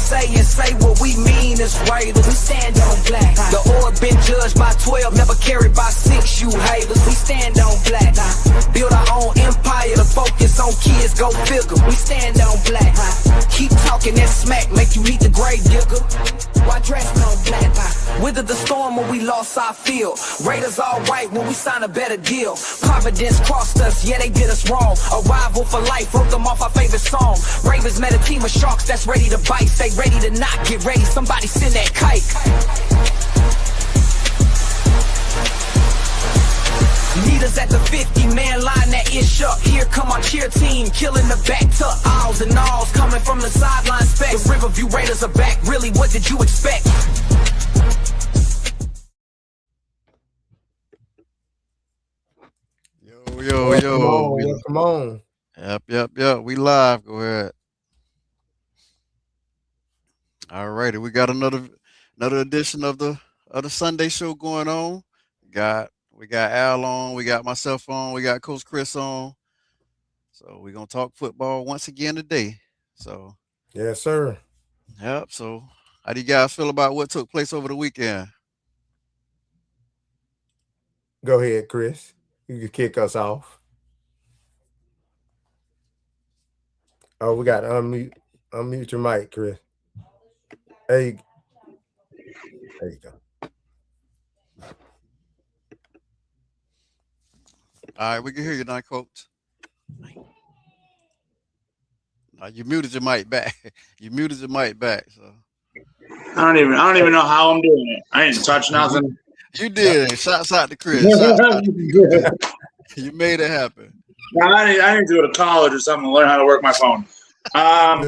say and say what we mean is Raiders. We stand on black. The order been judged by 12, never carried by 6, you haters. We stand on black. Build our own empire to focus on kids, go figure. We stand on black. Keep talking that smack, make you meet the grave digger. Why dress on black? Wither the storm when we lost our field. Raiders all right when we signed a better deal. Providence crossed us, yeah they did us wrong. Arrival for life, wrote them off our favorite song. Ravens met a team of sharks that's ready to bite. Stay ready to not get ready, somebody send that kite. Meet us at the 50-man line, that ish up. Here come our cheer team, killing the back tuck. Owls and alls coming from the sideline specs. The Riverview Raiders are back, really, what did you expect? Yo. Come on. Yep. We live. Go ahead. All righty. We got another edition of the Sunday show going on. We got Al on, we got myself on, we got Coach Chris on. So we're gonna talk football once again today. So yes, sir. Yep. So how do you guys feel about what took place over the weekend? Go ahead, Chris. You can kick us off. Oh, we got to unmute your mic, Chris. There you go. All right, we can hear you now, Coach. You muted your mic back. So I don't even know how I'm doing it. I ain't touch nothing. You did. Shouts out to Chris. You made it happen. I didn't do it at college or something to learn how to work my phone. No,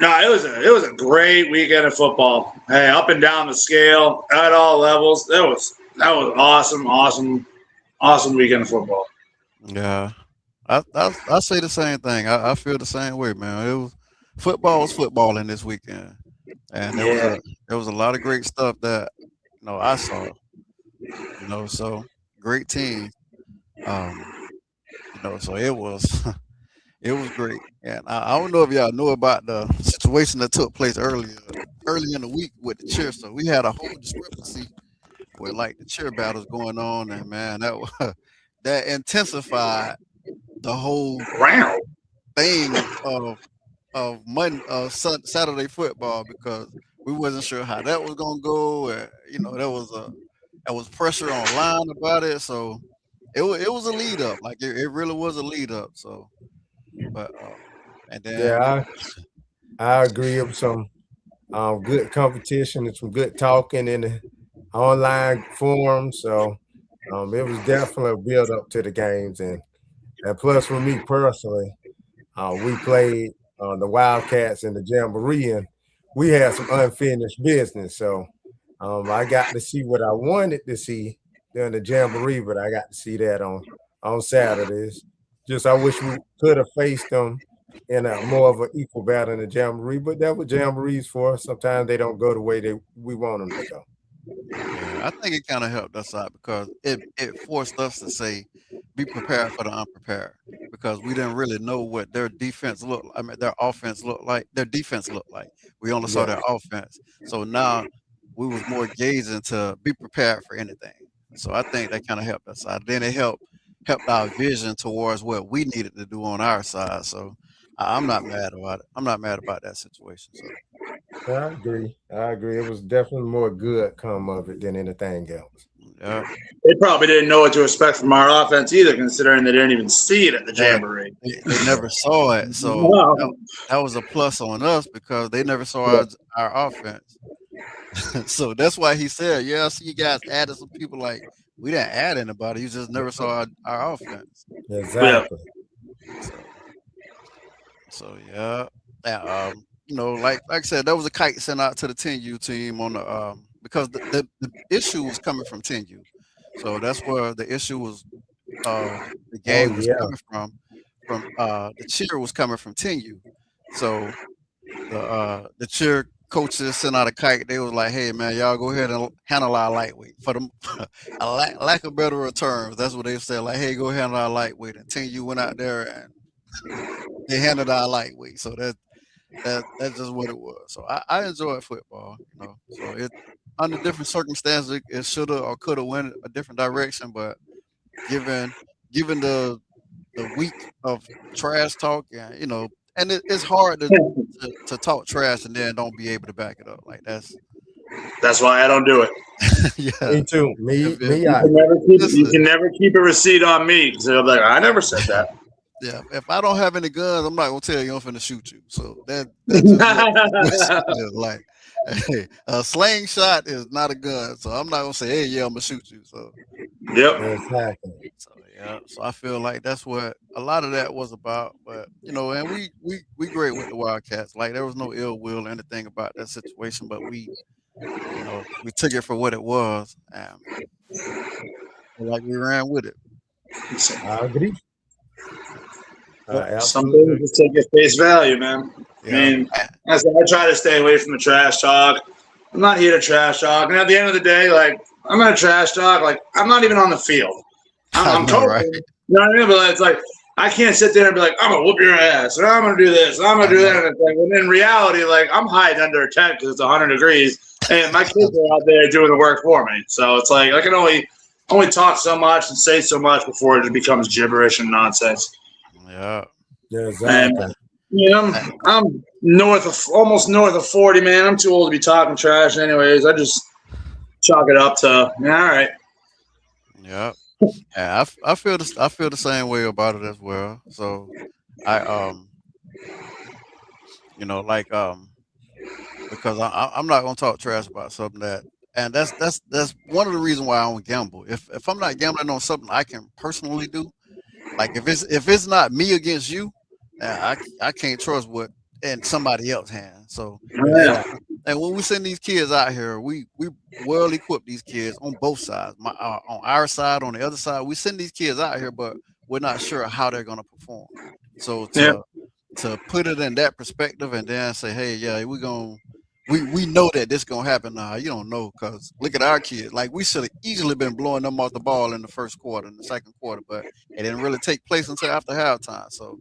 it was a great weekend of football. Hey, up and down the scale at all levels. That was awesome weekend of football. Yeah, I say the same thing. I feel the same way, man. Football was footballing this weekend, and there was a lot of great stuff that I saw. So great teams. So it was great. And I don't know if y'all know about the situation that took place early in the week with the cheer. So we had a whole discrepancy with like the cheer battles going on, and man, that intensified the whole thing of Saturday football, because we wasn't sure how that was gonna go. There was pressure online about it, so it was a lead up. Like it really was a lead up. So, but and then I agree with some good competition and some good talking in the online forum. So it was definitely a build up to the games, and plus for me personally, we played the Wildcats and the Jamboree, and we had some unfinished business. So I got to see what I wanted to see during the Jamboree, but I got to see that on Saturdays. Just I wish we could have faced them in a more of an equal battle in the Jamboree, but that's what Jamborees for. Sometimes they don't go the way we want them to go. Yeah, I think it kind of helped us out because it forced us to say, be prepared for the unprepared, because we didn't really know what their defense looked. I mean, their offense looked like. Their defense looked like. We only saw their offense. So now we was more gazing to be prepared for anything. So I think that kind of helped us out. Then it helped our vision towards what we needed to do on our side. So I'm not mad about it. I'm not mad about that situation. So. I agree. It was definitely more good come of it than anything else. Yeah. They probably didn't know what to expect from our offense either, considering they didn't even see it at the Jamboree. They never saw it. So that was a plus on us because they never saw our offense. So that's why he said, I see you guys added some people. Like, we didn't add anybody. You just never saw our offense. Exactly. So like I said, there was a kite sent out to the 10U team on the because the issue was coming from 10U. So that's where the issue was. The game was coming from the cheer was coming from 10U. So the cheer coaches sent out a kite. They was like, "Hey man, y'all go ahead and handle our lightweight." For them, a lack of better terms, that's what they said. Like, "Hey, go handle our lightweight." And 10U went out there and they handled our lightweight. So that's just what it was. So I enjoyed football, you know. So it under different circumstances, it should have or could have went a different direction, but given given the week of trash talk, and you know, and it's hard to talk trash and then don't be able to back it up. Like That's why I don't do it. yeah. Me too. If, if, I You listen, can never keep a receipt on me because they'll be like, I never said that. yeah, if I don't have any guns, I'm not gonna tell you I'm finna shoot you. So that's just what the situation is. Like, hey, a slingshot is not a gun, so I'm not gonna say, hey, yeah, I'm gonna shoot you. Yep. exactly. So yeah, so I feel like that's what a lot of that was about. But you know, and we great with the Wildcats. Like there was no ill will or anything about that situation, but you know we took it for what it was, and like we ran with it. I agree. I Some absolutely things agree. just take at face value, man. I Yeah, mean, I try to stay away from the trash talk. I'm not here to trash talk. And at the end of the day, like, I'm going to trash talk. Like, I'm not even on the field. I I'm know, right? coaching. You know what I mean? But it's like, I can't sit there and be like, I'm going to whoop your ass, or I'm going to do this, and I'm going I to do that. know. And it's like, when in reality, like, I'm hiding under a tent because it's 100 degrees, and my kids are out there doing the work for me. So it's like, I can only talk so much and say so much before it just becomes gibberish and nonsense. Yeah. Yeah, And exactly. I'm almost north of 40, man. I'm too old to be talking trash, anyways. I just chalk it up to yeah, all right. Yeah. Yeah, I feel the same way about it as well. So I you know like because I'm not gonna talk trash about something that and that's one of the reasons why I don't gamble. If I'm not gambling on something I can personally do, like if it's not me against you, I can't trust what in somebody else's hands. So and Yeah, Exactly. and when we send these kids out here, we well equip these kids on both sides. On our side, on the other side, we send these kids out here, but we're not sure how they're gonna perform. So yeah, to put it in that perspective and then say, hey, yeah, we know that this gonna happen. Now you don't know because look at our kids. Like we should have easily been blowing them off the ball in the first quarter, in the second quarter, but it didn't really take place until after halftime. So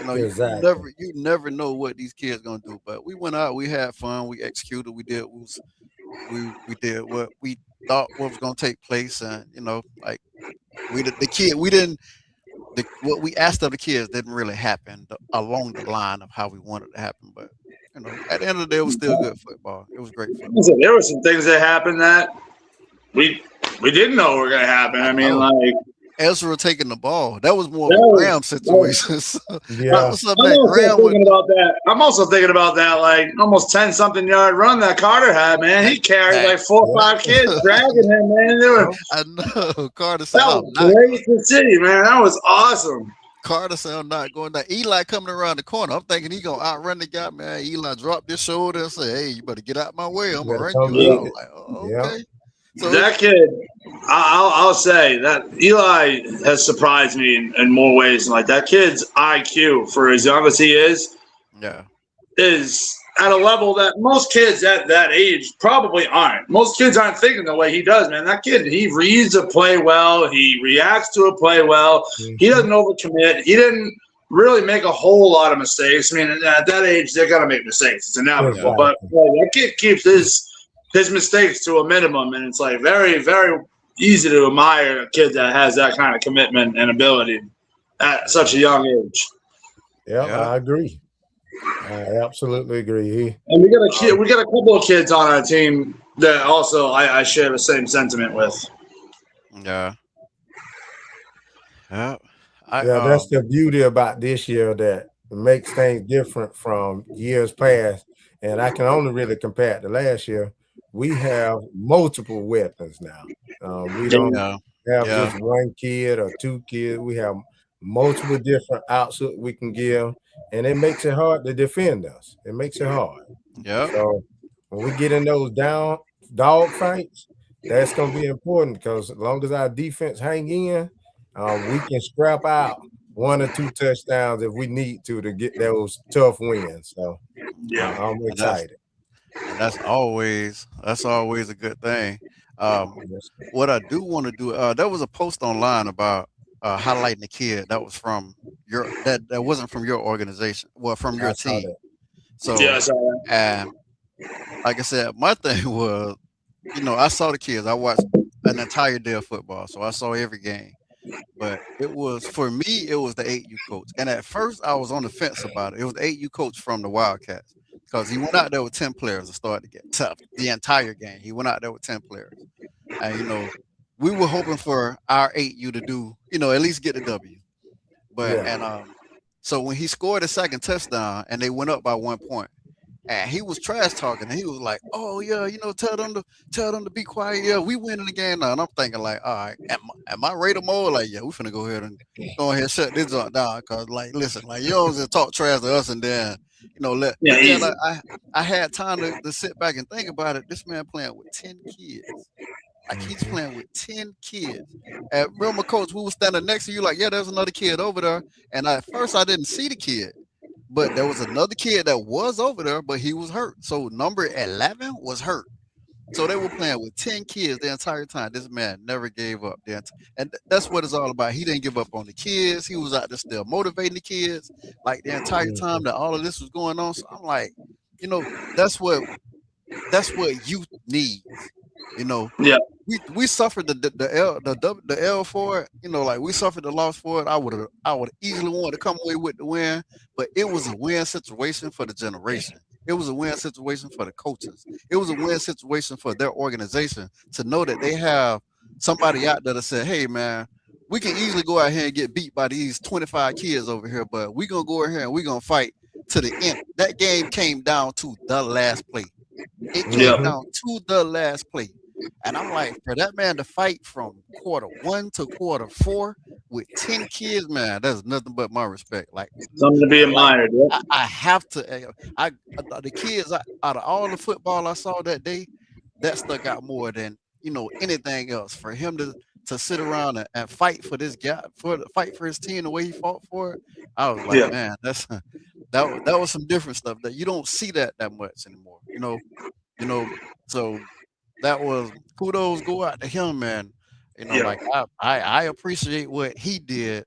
you know, Exactly. you never know what these kids gonna do. But we went out, we had fun, we executed, we did what we thought what was gonna take place, and you know, like the kid we didn't what we asked of the kids didn't really happen along the line of how we wanted it to happen. But you know, at the end of the day, it was still good football. It was great so football. there were some things that happened that we we didn't know were gonna happen. I I mean, know. like Ezra taking the ball. That was more of that a was, Graham that was situation. So that Yeah. was something I'm that also Graham would thinking about that. I'm also thinking about that, like almost 10-something yard run that Carter had, man. He carried that like 4 or 5 Yep. kids dragging him, man. Yep. I know. Carter said, That I'm was not going. great to see, man. That was awesome. Carter said, I'm not going down. Eli coming around the corner. I'm thinking he gonna outrun the guy, man. Eli dropped his shoulder and said, hey, you better get out my way. I'm You gonna better run come you get out. Yeah. I'm it. like, oh, Yep. okay. So That kid, I'll say that Eli has surprised me in more ways. Like that kid's IQ, for as young as he yeah, is at a level that most kids at that age probably aren't. Most kids aren't thinking the way he does, man. That kid, he reads a play well. He reacts to a play well. He Mhm. doesn't overcommit. He didn't really make a whole lot of mistakes. I mean, at that age, they're gonna make mistakes. It's yeah, inevitable. But Exactly. that kid keeps his mistakes to a minimum, and it's like very, very easy to admire a kid that has that kind of commitment and ability at such a young age. Yep. yeah, I agree. I absolutely agree. And we got a kid, Um, we got a couple of kids on our team that also I share the same sentiment with. yeah, yeah. I yeah, that's the beauty about this year that makes things different from years past. And I can only really compare it to last year. We have multiple weapons now. We don't yeah, have yeah, just one kid or two kids. We have multiple different outs that we can give, and it makes it hard to defend us. It makes it hard. yeah, So when we get in those down dog fights, that's going to be important because as long as our defense hang in, we can scrap out one or two touchdowns if we need to get those tough wins. So Yeah. I'm and excited. that's always a good thing. Um, Yes, what I do want to do, there was a post online about highlighting the kid that was from that wasn't from your organization, well, from I your saw team. that. So, Yeah, I saw that. and like I said, my thing was, I saw the kids. I watched an entire day of football, so I saw every game. But it was for me, it was the 8U coach. And at first, I was on the fence about it. It was the 8U coach from the Wildcats because he went out there with 10 players to start the entire game. He went out there with 10 players, and we were hoping for our 8U to do, at least get the W. But Yeah. so when he scored a second touchdown and they went up by 1 point. And he was trash talking, and he was like, "Oh yeah, tell them to be quiet. Yeah, we winning the game now." And I'm thinking like, "All right, am I Raider mode? Like, yeah, we finna go ahead and shut this joint down because, like, listen, like you always just talk trash to us, and then let." Yeah, But then easy. I had time to sit back and think about it. This man playing with 10 kids. Like he's playing with 10 kids. And remember, coach, we were standing next to you, like, yeah, there's another kid over there. And at first I didn't see the kid. But there was another kid that was over there, but he was hurt. So number 11 was hurt. So they were playing with 10 kids the entire time. This man never gave up. And that's what it's all about. He didn't give up on the kids. He was out there still motivating the kids like the entire time that all of this was going on. So I'm like, that's what youth needs. Yeah. We suffered the L for it. Like we suffered the loss for it. I would easily want to come away with the win, but it was a win situation for the generation. It was a win situation for the coaches. It was a win situation for their organization to know that they have somebody out there that said, "Hey, man, we can easily go out here and get beat by these 25 kids over here, but we're gonna go out here and we're gonna fight to the end." That game came down to the last play. It came Yeah. down to the last play. And I'm like, for that man to fight from quarter 1 to quarter 4 with 10 kids, man, that's nothing but my respect. Like, Something to be admired. Yeah. I have to. The kids out of all the football I saw that day, that stuck out more than anything else. For him to sit around and fight for this guy, fight for his team the way he fought for it, I was like, Yeah. man, that was some different stuff that you don't see that much anymore. So that was kudos go out to him, man. Yeah. Like I appreciate what he did,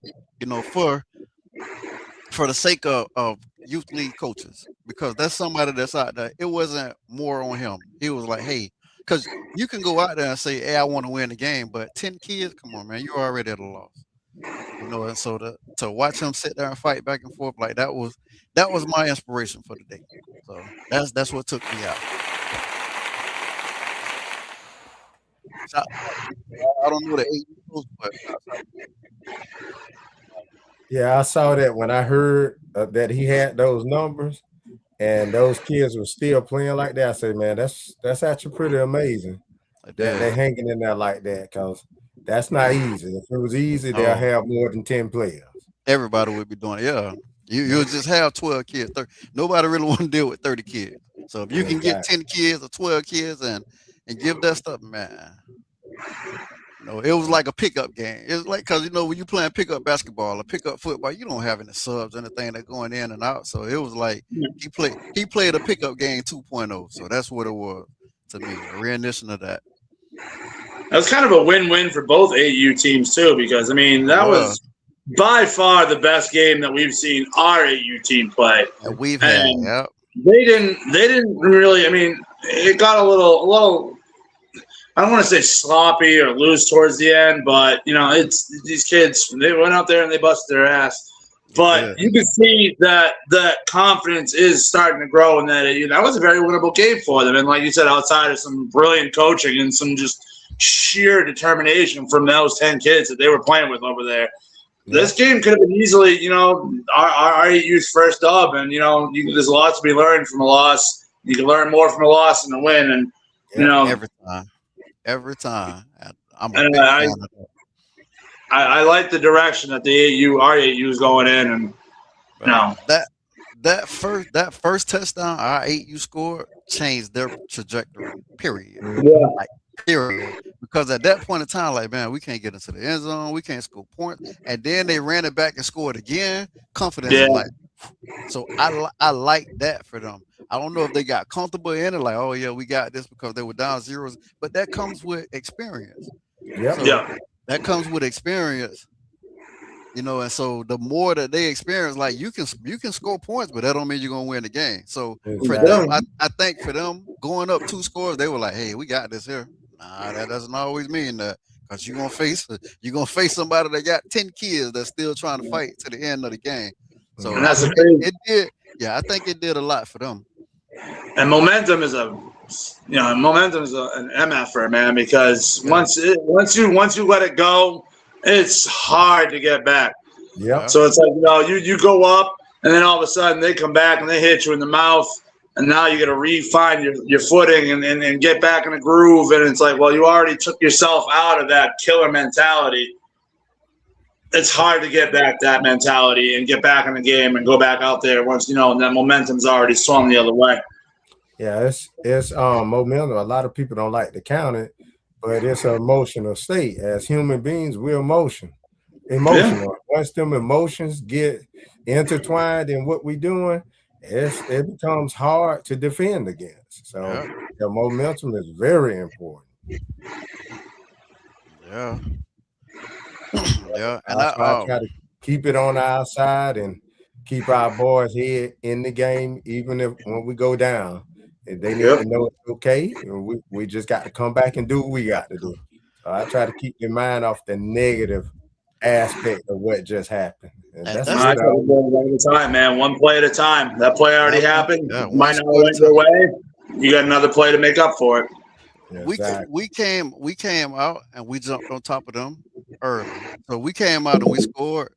for the sake of youth league coaches, because that's somebody that's out there. It wasn't more on him. He was like, hey, because you can go out there and say, hey, I want to win the game, but 10 kids, come on, man, you're already at a loss. And so to watch him sit there and fight back and forth, like that was my inspiration for the day. So that's what took me out. I don't know the age rules, but Yeah, I saw that when I heard that he had those numbers and those kids were still playing like that. I said, man, that's actually pretty amazing I that they're did. hanging in there like that, because that's not easy. If it was easy, they'll No, have more than 10 players. everybody would be doing it. Yeah, you'll just have 12 kids. 30. Nobody really want to deal with 30 kids. So if you can get 10 kids or 12 kids and give that stuff, man. It was like a pickup game. It was like, because when you playing pickup basketball or pickup football, you don't have any subs, anything that going in and out. So it was like he played a pickup game 2.0. So that's what it was to me, a rendition of that. That was kind of a win-win for both AU teams too, because I mean that It was by far the best game that we've seen our AU team play. And we've had, And yep. they didn't really. I mean, it got a little. I don't want to say sloppy or loose towards the end, but it's these kids. They went out there and they busted their ass. But you can see that confidence is starting to grow, and that was a very winnable game for them. And like you said, outside of some brilliant coaching and some just sheer determination from those 10 kids that they were playing with over there, this game could have been easily, our AU's first dub. And there's a lot to be learned from a loss. You can learn more from a loss than a win, and every time. I'm a big fan of that. I like the direction that our AU is going in, and that first touchdown our AU scored changed their trajectory. Period. Yeah. Like, period. Because at that point in time, like, man, we can't get into the end zone, we can't score points, and then they ran it back and scored again. Confidence is like. So I like that for them. I don't know if they got comfortable in it, like, oh yeah, we got this because they were down zeros, but that comes with experience. Yep. So that comes with experience. You know, and so the more that they experience, like you can score points, but that don't mean you're gonna win the game. So for Exactly. them, I think for them going up 2 scores, they were like, "Hey, we got this here." Nah, that doesn't always mean that because you're gonna face somebody that got 10 kids that's still trying to fight to the end of the game. So And I that's the think it, crazy. it did. Yeah, I think it did a lot for them. And momentum is an MF for man, because Yeah, once you let it go, it's hard to get back. Yep. yeah, So it's like, you go up, and then all of a sudden they come back and they hit you in the mouth, and now you got to refine your footing and get back in the groove. And it's like, well, you already took yourself out of that killer mentality. It's hard to get back that mentality and get back in the game and go back out there once and that momentum's already swung the other way. Yeah, it's momentum. A lot of people don't like to count it, but it's an emotional state. As human beings, we're Yeah. emotional. Once them emotions get intertwined in what we're doing, it becomes hard to defend against. So yeah, the momentum is very important. yeah, yeah. And That's why I try to keep it on our side and keep our boys here in the game, even if when we go down. They need Yep. to know it's okay. And we just got to come back and do what we got to do. So I try to keep your mind off the negative aspect of what just happened. And and that's that's I what try I to go one at a time, man. One play at a time. That play already happened. one Might not have score at a went your time. way. You got another play to make up for it. exactly. We came out and we jumped on top of them early. So we came out and we scored,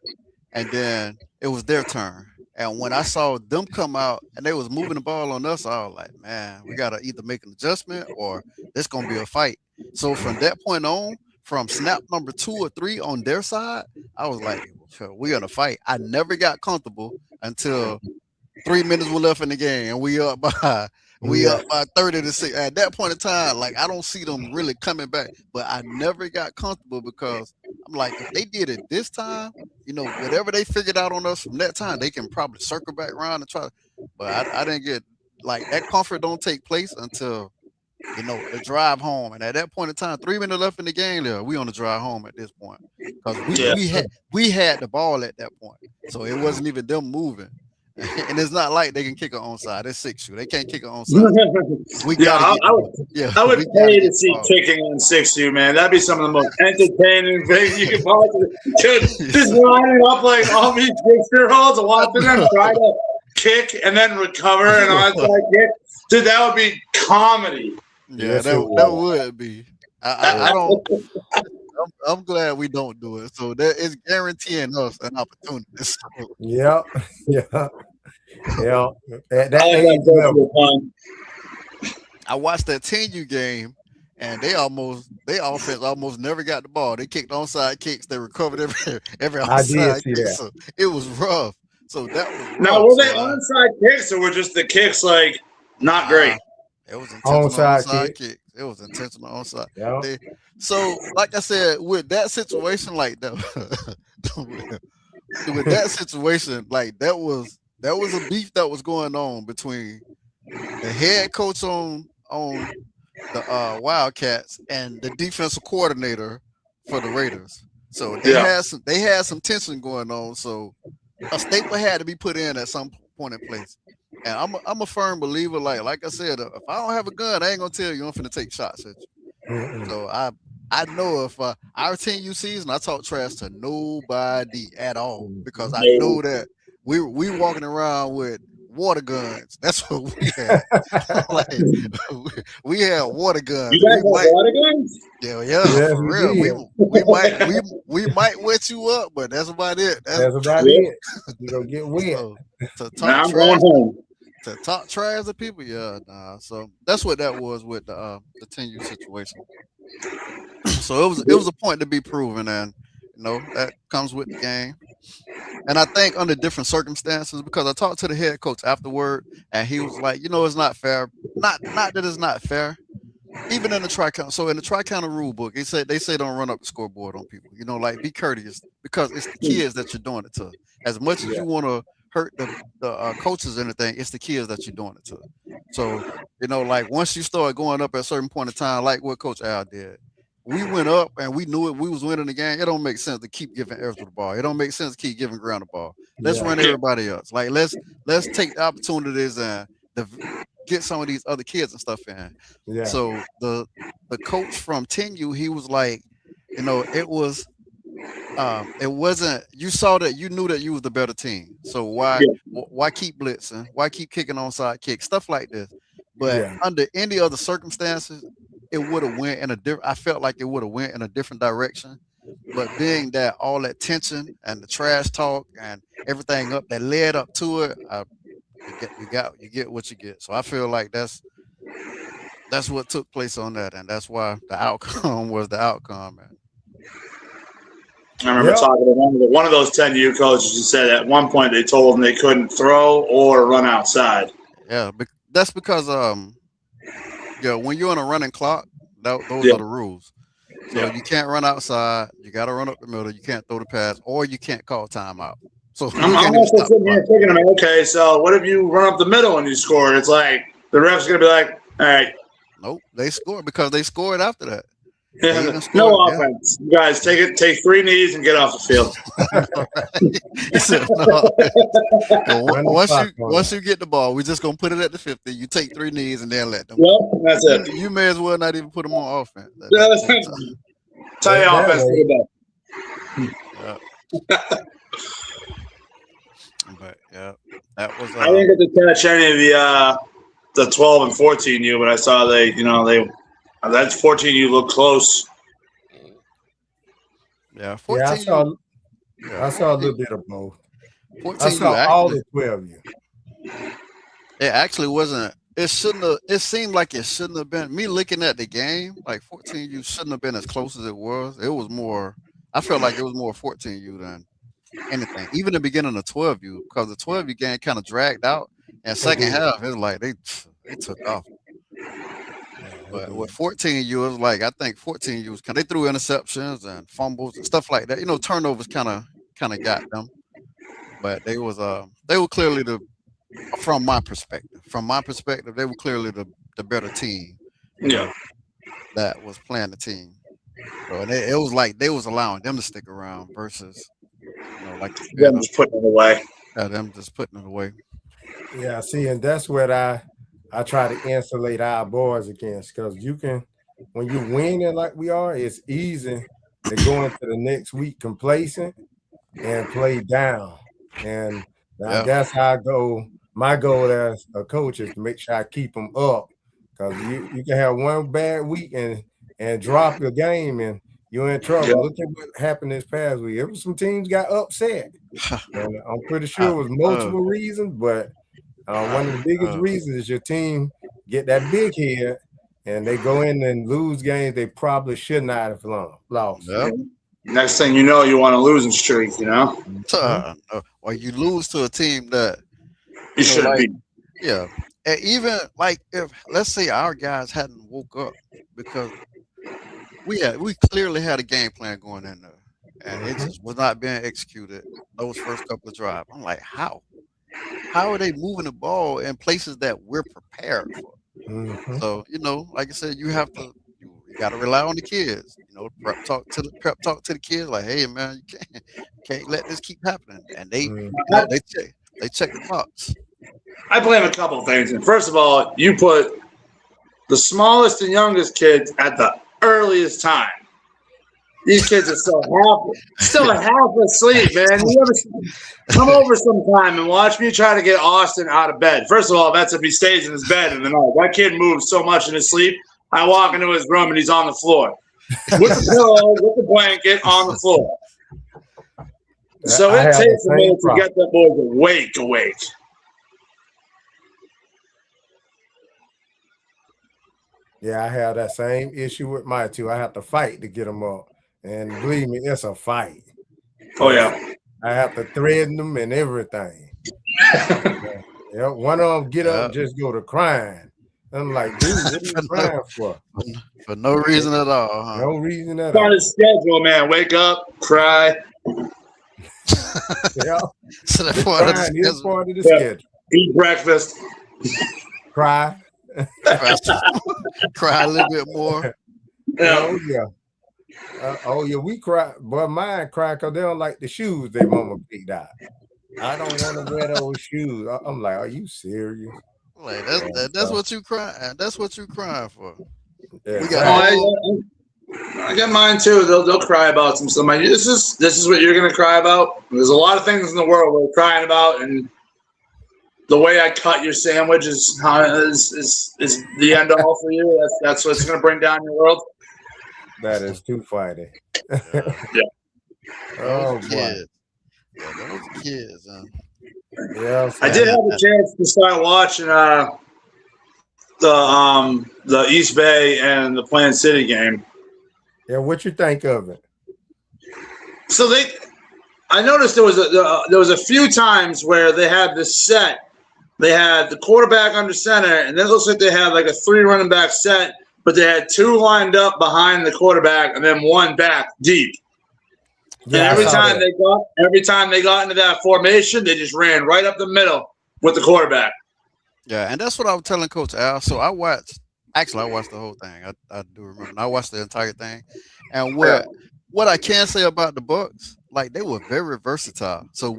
and then it was their turn. And when I saw them come out and they was moving the ball on us, I was like, man, we gotta either make an adjustment or it's gonna be a fight. So from that point on, from snap number 2 or 3 on their side, I was like, sure, we're gonna fight. I never got comfortable until 3 minutes were left in the game, and we Yeah. up by 30-6. At that point in time, like I don't see them really coming back. But I never got comfortable because I'm like, if they did it this time, whatever they figured out on us from that time, they can probably circle back around and try. But I didn't get like that comfort don't take place until the drive home. And at that point in time, 3 minutes left in the game, there we on the drive home at this point because we Yeah. we had we had the ball at that point, so it wasn't even them moving. And it's not like they can kick an onside. It's 6 shoe. They can't kick an onside. We Yeah, gotta get the ball. Yeah, I would we gotta pay to get the see ball. kicking on 6U, man. That'd be some of the most entertaining things you could possibly. Dude, just lining up like all these 6-year-olds and watching them try to kick and then recover an onside kick. Dude, that would be comedy. Yeah, Yes, it that was. would be. I don't. I'm glad we don't do it. So that is guaranteeing us an opportunity. So, Yep. Yeah. Yeah. At I that like age that level. fun. I watched that 10U game, and they offense almost never got the ball. They kicked onside kicks. They recovered every I did onside see kick. that. So it was rough. So that was Now, rough. were So they onside kicks or were just the kicks like not great? it was intentional Onside onside kick. kick. It was intentional onside. Yeah. So, like I said, with that situation like that, with that situation, like that was a beef that was going on between the head coach on the Wildcats and the defensive coordinator for the Raiders. So Yeah. they had some tension going on. So a staple had to be put in at some point in place. And I'm a firm believer. Like I said, if I don't have a gun, I ain't gonna tell you I'm finna take shots at you. Mm-mm. So I know if our 10U season, I talk trash to nobody at all because I know that we walking around with water guns. That's what we had. Like we had water guns. You guys have water guns? Yeah, Yes, for we real. did. We might wet you up, but that's about it. That's about Yeah. it. You're gonna get wet. So, to Now talk I'm going trash home. to talk trash to people, yeah, nah. So that's what that was with the 10U situation. So it was a point to be proven, and that comes with the game. And I think under different circumstances, because I talked to the head coach afterward, and he was like, it's not fair. Not that it's not fair. Even in the tri-county, so in the tri-county rule book, they say don't run up the scoreboard on people. Like be courteous because it's the kids that you're doing it to. As much as you want to hurt the coaches and everything, it's the kids that you're doing it to. So like once you start going up at a certain point in time, like what Coach Al did, we went up and we knew it. We was winning the game. It don't make sense to keep giving Ezra the ball. It don't make sense to keep giving Grant the ball. Let's run everybody else. Like let's take the opportunities and get some of these other kids and stuff in. Yeah. So the coach from 10U, he was like, it wasn't, you saw that, you knew that you was the better team. So why keep blitzing? Why keep kicking onside kicks? Stuff like this. But under any other circumstances, it would have went in a different. I felt like it would have went in a different direction. But being that all that tension and the trash talk and everything up that led up to it, you get what you get. So I feel like that's what took place on that, and that's why the outcome was the outcome, man. I remember talking to one of those 10U coaches who said at one point they told them they couldn't throw or run outside. Yeah, that's because when you're on a running clock, those are the rules. So you can't run outside. You got to run up the middle. You can't throw the pass, or you can't call timeout. So I'm also sitting here thinking, okay, so what if you run up the middle and you score? It's like the ref's gonna be like, all right. Nope, they scored because they scored after that. Yeah, no offense. You guys, take 3 knees and get off the field. Once you get the ball, we're just gonna put it at the 50. You take 3 knees and then let them. Yep, that's it. You may as well not even put them on offense. Tell you offense. But that was. I didn't get to catch any of the 12 and 14U, but I saw they that 14U looked close. Yeah, 14U. I saw a little bit of both. 14U, I saw all the 12U. It actually wasn't. It shouldn't have. It seemed like it shouldn't have been. Me looking at the game, like 14U shouldn't have been as close as it was. It was more. I felt like it was more 14U than anything. Even the beginning of 12U, because the 12U game kind of dragged out, and second half it was like they took off. But with 14U, it was like I think 14U was they threw interceptions and fumbles and stuff like that. Turnovers kind of got them. But they were clearly from my perspective, they were clearly the better team. That was playing the team. So and it was like they was allowing them to stick around versus like them just putting it away. Them just putting it away. Yeah, see, and that's what I try to insulate our boys against, because when you're winning like we are, it's easy to go into the next week complacent and play down. And that's how I go. My goal as a coach is to make sure I keep them up, because you can have one bad week and drop your game and you're in trouble. Look at what happened this past week. It was some teams got upset. And I'm pretty sure it was multiple reasons, but one of the biggest reasons is your team get that big head and they go in and lose games they probably should not have lost. Yep. Next thing you know, you want a losing streak, or you lose to a team that you shouldn't be. Yeah. And even like if let's say our guys hadn't woke up, because we clearly had a game plan going in there, and it just was not being executed those first couple of drives. I'm like, how are they moving the ball in places that we're prepared for? So like I said, you got to rely on the kids. Prep talk to the kids like, hey man, you can't let this keep happening. And they check the box. I blame a couple of things. And first of all, you put the smallest and youngest kids at the earliest time. These kids are still half asleep, man. You ever come over sometime and watch me try to get Austin out of bed. First of all, that's if he stays in his bed in the night. That kid moves so much in his sleep. I walk into his room and he's on the floor with the pillow, with the blanket on the floor. So it takes a minute to get that boy awake. Yeah, I have that same issue with my two. I have to fight to get them up. And believe me, it's a fight. Oh, yeah. I have to threaten them and everything. One of them get up and just go to crying. I'm like, dude, what are you crying for? For no reason at all. Huh? No reason at all. On his schedule, man. Wake up, cry. So that's part of the schedule. Eat breakfast. Cry. Cry a little bit more. Yeah. Oh yeah, we cry, but mine cry because they don't like the shoes their mama picked out. I don't want to wear those shoes. I'm like, are you serious? Like Yeah, that's so, what you crying. That's what you crying for. We got Oh, exactly. all. I get mine too. They'll cry about some stuff. Like, this is what you're gonna cry about. There's a lot of things in the world we're crying about, and the way I cut your sandwich is the end all for you. That's what's gonna bring down your world. That is too funny. Yeah, Yeah. those Oh boy. kids. Yeah, those kids. Yeah, I so did have a chance to start watching the East Bay and the Plant City game. yeah, what you think of it? So I noticed there was a few times where they had this set. They had the quarterback under center, and then it looks like they had like a 3 running back set, but they had 2 lined up behind the quarterback and then 1 back deep. Yeah, And I every saw time that. every time they got into that formation, they just ran right up the middle with the quarterback. Yeah, and that's what I was telling Coach Al. So I watched the whole thing. I do remember. And I watched the entire thing. And what I can say about the Bucks, like they were very versatile. So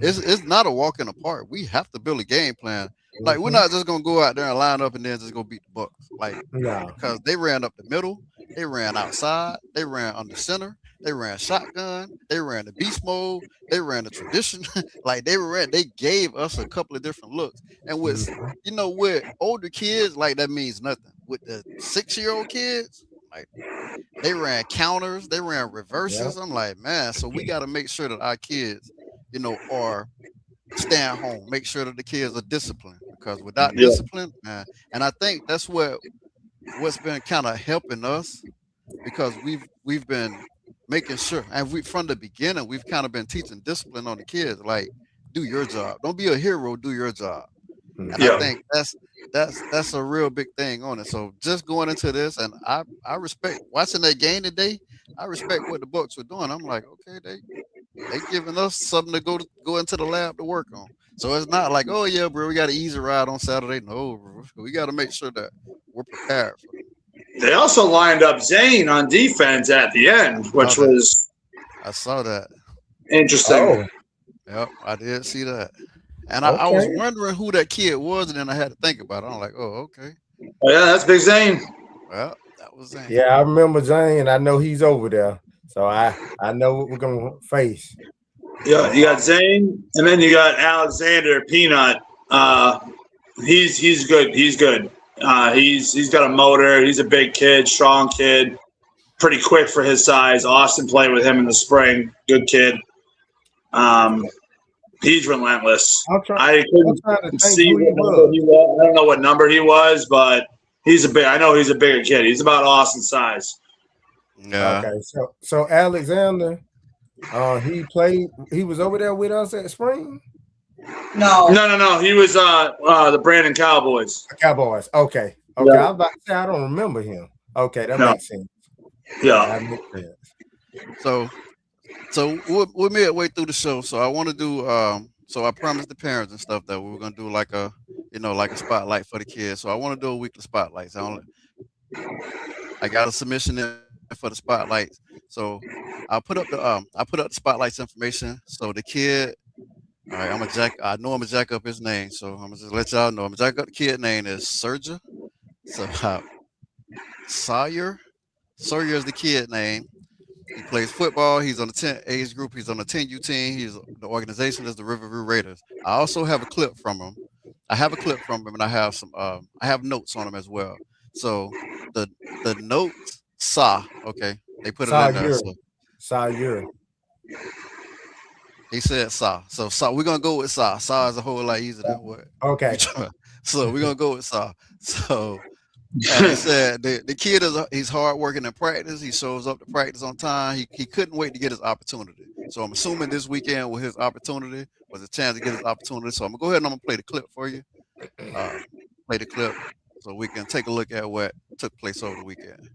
it's not a walk in the park. We have to build a game plan. Like we're not just gonna go out there and line up and then just go beat the Bucks. Like No. because they ran up the middle, they ran outside, they ran under center, they ran shotgun, they ran the beast mode, they ran the tradition. Like they gave us a couple of different looks. And with with older kids, like that means nothing. With the 6-year-old kids, like they ran counters, they ran reverses. Yep. I'm like, man, so we got to make sure that our kids, are staying home. Make sure that the kids are disciplined because without Yeah. discipline, man, and I think that's what's been kind of helping us because we've been making sure, and we from the beginning we've kind of been teaching discipline on the kids. Like, do your job. Don't be a hero. Do your job. And I Yeah. think that's a real big thing on it. So just going into this, and I respect watching that game today. I respect what the Bucks were doing. I'm like, okay, they giving us something to go into the lab to work on. So it's not like, oh yeah, bro, we got an easy ride on Saturday. No, bro, we got to make sure that we're prepared for them. They also lined up Zane on defense at the end, which was I saw that. interesting. Oh, Yep, I did see that. And I was wondering who that kid was, and then I had to think about it. I'm like, oh, okay. Oh, yeah, that's Big Zane. Well, that was Zane. yeah, I remember Zane. I know he's over there, so I know what we're gonna face. Yeah, you got Zane, and then you got Alexander Peanut. He's good. He's good. He's got a motor. He's a big kid, strong kid, pretty quick for his size. Austin played with him in the spring. Good kid. He's relentless. I couldn't see what number he was. I don't know what number he was, but I know he's a bigger kid. He's about Austin's size. Yeah. Okay, so Alexander, he was over there with us at spring. No. He was the Brandon Cowboys. Cowboys. Okay. Yeah. I was about to say I don't remember him. Okay, that makes sense. Yeah. That makes sense. So we're midway through the show. So I want to do so I promised the parents and stuff that we were gonna do like a spotlight for the kids. So I want to do a weekly spotlights. I got a submission in for the spotlights. So I put up the spotlights information. So the kid, all right, I know I'm gonna jack up his name. So I'm gonna just let y'all know. I'm gonna jack up the kid name is Serja. So Sawyer is the kid name. He plays football. He's on the 10 age group. He's on the 10U team. The organization is the Riverview Raiders. I also have a clip from him. And I have some I have notes on him as well. So the notes okay. They put it in there. Sawyer. He said Sa. So Sa, we're gonna go with Sa. Sa is a whole lot easier than what. Okay. So we're gonna go with Sa. So he said the kid he's hard working in practice. He shows up to practice on time. He couldn't wait to get his opportunity. So I'm assuming this weekend was his opportunity, was a chance to get his opportunity. So I'm gonna go ahead and I'm gonna play the clip for you. Play the clip so we can take a look at what took place over the weekend.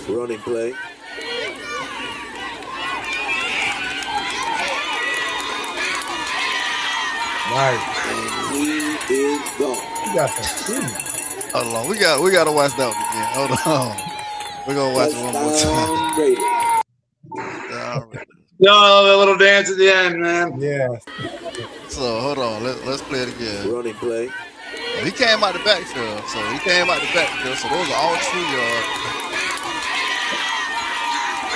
Running play. Nice. And he is gone. You got some speed. Hold on, we gotta watch that one again. Hold on. We're gonna watch it one more time. Touchdown Raiders. Touchdown Raiders. No, the little dance at the end, man. Yeah. So hold on, let's play it again. Running play. Oh, he came out the backfield, so those are all true yards.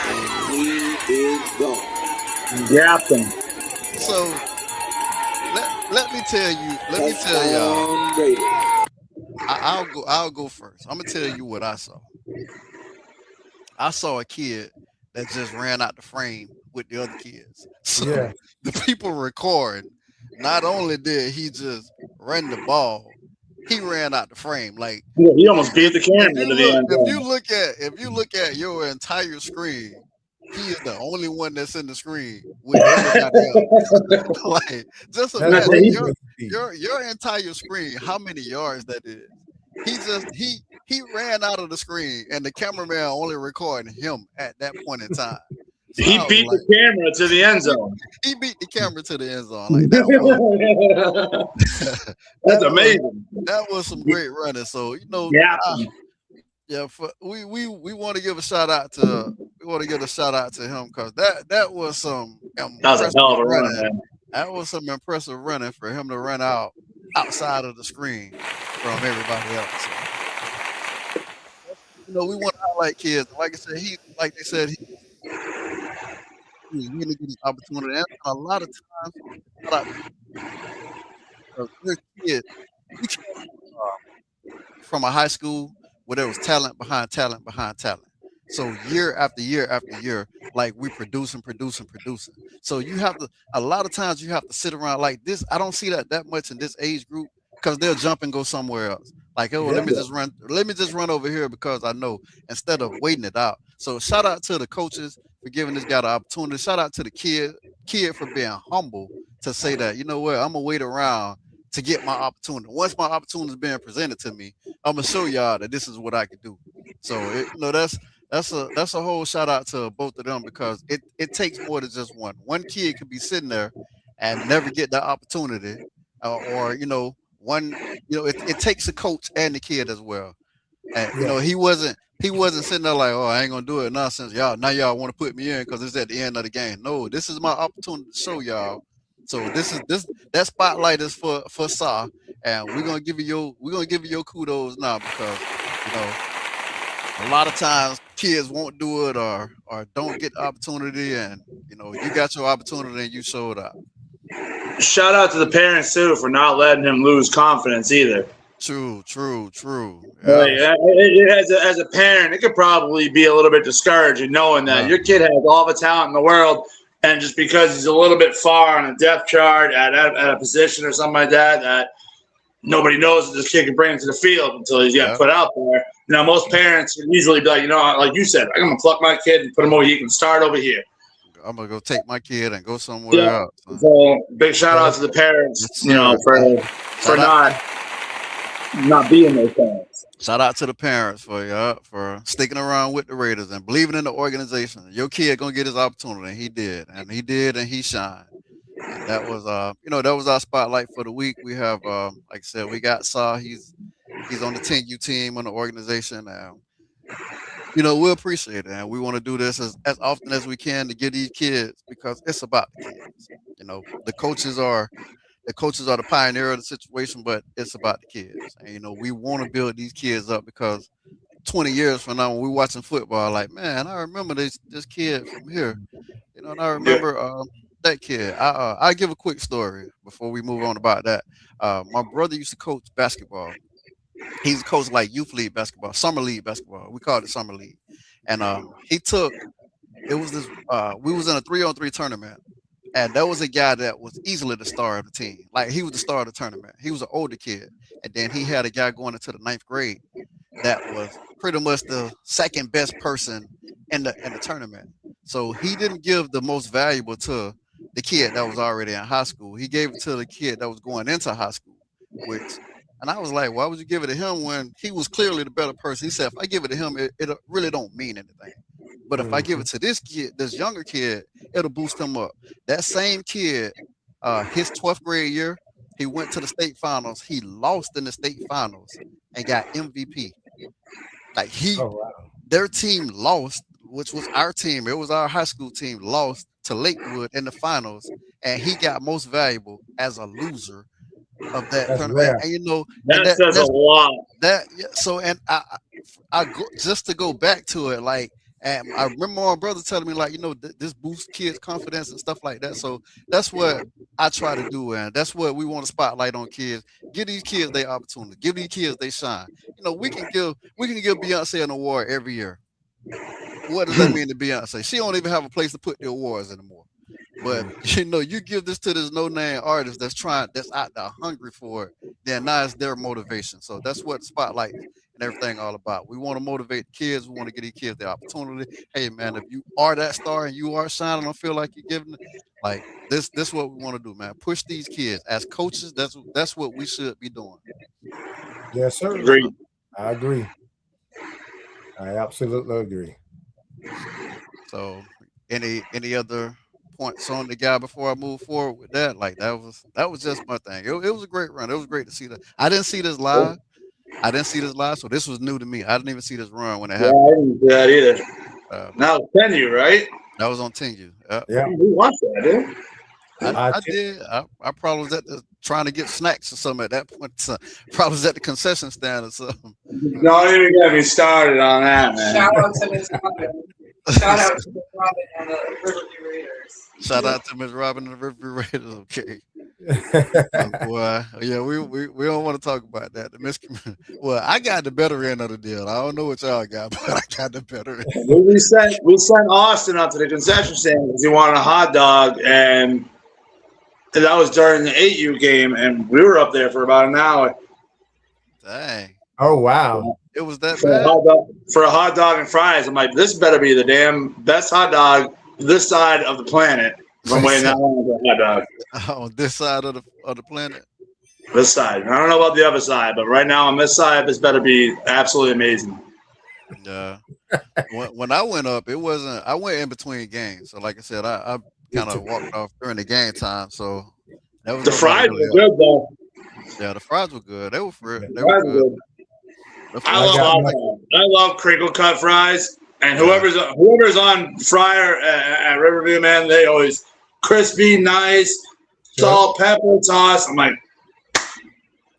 And he is gone. Gapped him. So let me tell y'all. Touchdown Raiders. I'll go first. I'm gonna tell you what I saw. I saw a kid that just ran out the frame with the other kids. So Yeah. the people recording, not only did he just run the ball, he ran out the frame. Like Yeah, he almost beat the camera into the end if zone. you look at your entire screen, he is the only one that's in the screen with everybody else. Like just That's imagine what he Yeah, was be. your entire screen, how many yards that is. He ran out of the screen and the cameraman only recording him at that point in time. So he I was beat like, the camera to the end zone. he beat the camera to the end zone. Like that was That's that was amazing. that was some great running. So Yeah. yeah, we want to give a shout out to him because that was some That was a impressive hell of a run, running. man. That was some impressive running for him to run out outside of the screen from everybody else. So, we want to highlight kids. Like I said, he really get his opportunity. And a lot of times, shout out to we're kids. We came from a high school where there was talent behind talent behind talent. So year after year after year, like we producing. So you have to a lot of times you have to sit around like this. I don't see that much in this age group because they'll jump and go somewhere else. Like, oh, Yeah. let me just run over here because I know instead of waiting it out. So shout out to the coaches for giving this guy the opportunity. Shout out to the kid for being humble to say that, you know what, I'm gonna wait around to get my opportunity. Once my opportunity is being presented to me, I'm gonna show y'all that this is what I can do. So that's a whole shout out to both of them because it takes more than just one. One kid could be sitting there and never get that opportunity, or one it takes a coach and the kid as well. And Yeah. he wasn't sitting there like, oh, I ain't gonna do it nonsense. Y'all want to put me in because it's at the end of the game. No, this is my opportunity to show y'all. So that spotlight is for Sa, and we're gonna give you your kudos now because you know a lot of times kids won't do it or don't get the opportunity, and you got your opportunity and you showed up. Shout out to the parents too for not letting him lose confidence either. True. Like, Yeah. as a parent, it could probably be a little bit discouraging knowing that Yeah. your kid has all the talent in the world, and just because he's a little bit far on a depth chart at a position or something like that, that nobody knows that this kid can bring him to the field until he's got Yeah. put out there. Most parents would usually be like, like you said, I'm going to pluck my kid and put him over here. He can start over here. I'm gonna go take my kid and go somewhere Yeah. else. So big shout out to the parents, Yes, sir. for not being those parents. Shout out to the parents for sticking around with the Raiders and believing in the organization. Your kid gonna get his opportunity. He did, and he shined. And that was that was our spotlight for the week. We have like I said, we got Saw. He's on the 10U team on the organization. We appreciate it, and we want to do this as often as we can to get these kids because it's about the kids. The coaches are the pioneer of the situation, but it's about the kids. And we want to build these kids up because 20 years from now, when we're watching football, like, man, I remember this kid from here. And I remember that kid. I'll give a quick story before we move on about that. My brother used to coach basketball. He's a coach like youth league basketball, summer league basketball. We called it summer league. And it was this we was in a 3-on-3 tournament. And there was a guy that was easily the star of the team. Like he was the star of the tournament. He was an older kid. And then he had a guy going into the 9th grade that was pretty much the second best person in the tournament. So he didn't give the most valuable to the kid that was already in high school. He gave it to the kid that was going into high school, and I was like, why would you give it to him when he was clearly the better person? He said, if I give it to him, it really don't mean anything. But if I give it to this kid, this younger kid, it'll boost him up. That same kid, his 12th grade year, he went to the state finals. He lost in the state finals and got MVP. Like Oh wow. their team lost, which was our team. It was our high school team lost to Lakewood in the finals, and he got most valuable as a loser of that That's tournament. rare. And you know, and That says a lot. so and I go, just to go back to it, like, and I remember my brother telling me, like, you know, this boosts kids' confidence and stuff like that. So that's what I try to do, and that's what we want to spotlight on kids. Give these kids their opportunity. Give these kids they shine. You know, we can give Beyonce an award every year. What does that mean to Beyonce? She don't even have a place to put the awards anymore. But you know, you give this to this no-name artist that's out there hungry for it, then now it's their motivation. So that's what Spotlight and everything all about. We want to motivate kids. We want to give these kids the opportunity. Hey man, if you are that star and you are shining, I don't feel like you're giving it. Like this is what we want to do, man. Push these kids as coaches. That's what we should be doing. Yes, sir. Agreed. I agree. I absolutely agree. So any other points on the guy before I move forward with that? Like that was just my thing. It was a great run. It was great to see that. I didn't see this live. So this was new to me. I didn't even see this run when it Yeah, happened. I didn't do that either. Now it's 10U, right? That was on Tengu. Yeah. We watched that, dude. I did. I probably was trying to get snacks or something at that point. So probably was at the concession stand or something. Don't even get me started on that, man. Shout out to Miss Robin. Shout out to Miss Robin and the Riverview Raiders. Shout out to Miss Robin and the Riverview Raiders. Okay. Boy, yeah, we don't want to talk about that. Well, I got the better end of the deal. I don't know what y'all got, but I got the better end. We sent Austin out to the concession stand because he wanted a hot dog, and that was during the 8U game, and we were up there for about an hour. Dang. Oh wow. It was that For bad? a hot dog and fries. I'm like, this better be the damn best hot dog this side of the planet. I'm waiting that long for a hot dog. On this side of the planet? This side. I don't know about the other side, but right now on this side, this better be absolutely amazing. Yeah. When I went up, it wasn't. I went in between games, so like I said, I kind of walked off during the game time. So that was The fries were good though. Yeah, the fries were good. They were good. I love crinkle cut fries, and whoever's on fryer at Riverview, man, they always crispy, nice, salt, pepper, sauce. I'm like,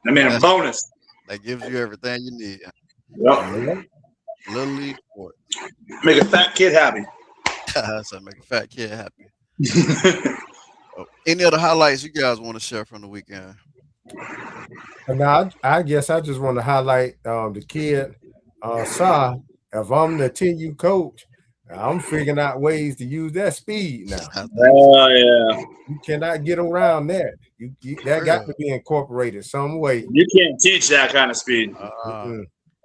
I mean, a bonus. That gives you everything you need. Yep. Little League Sports. Make a fat kid happy. So make a fat kid happy. Any other highlights you guys want to share from the weekend? Now, I guess I just want to highlight the kid, Sa. If I'm the 10U coach, I'm figuring out ways to use that speed now. Oh, yeah. You cannot get around that. That got to be incorporated some way. You can't teach that kind of speed.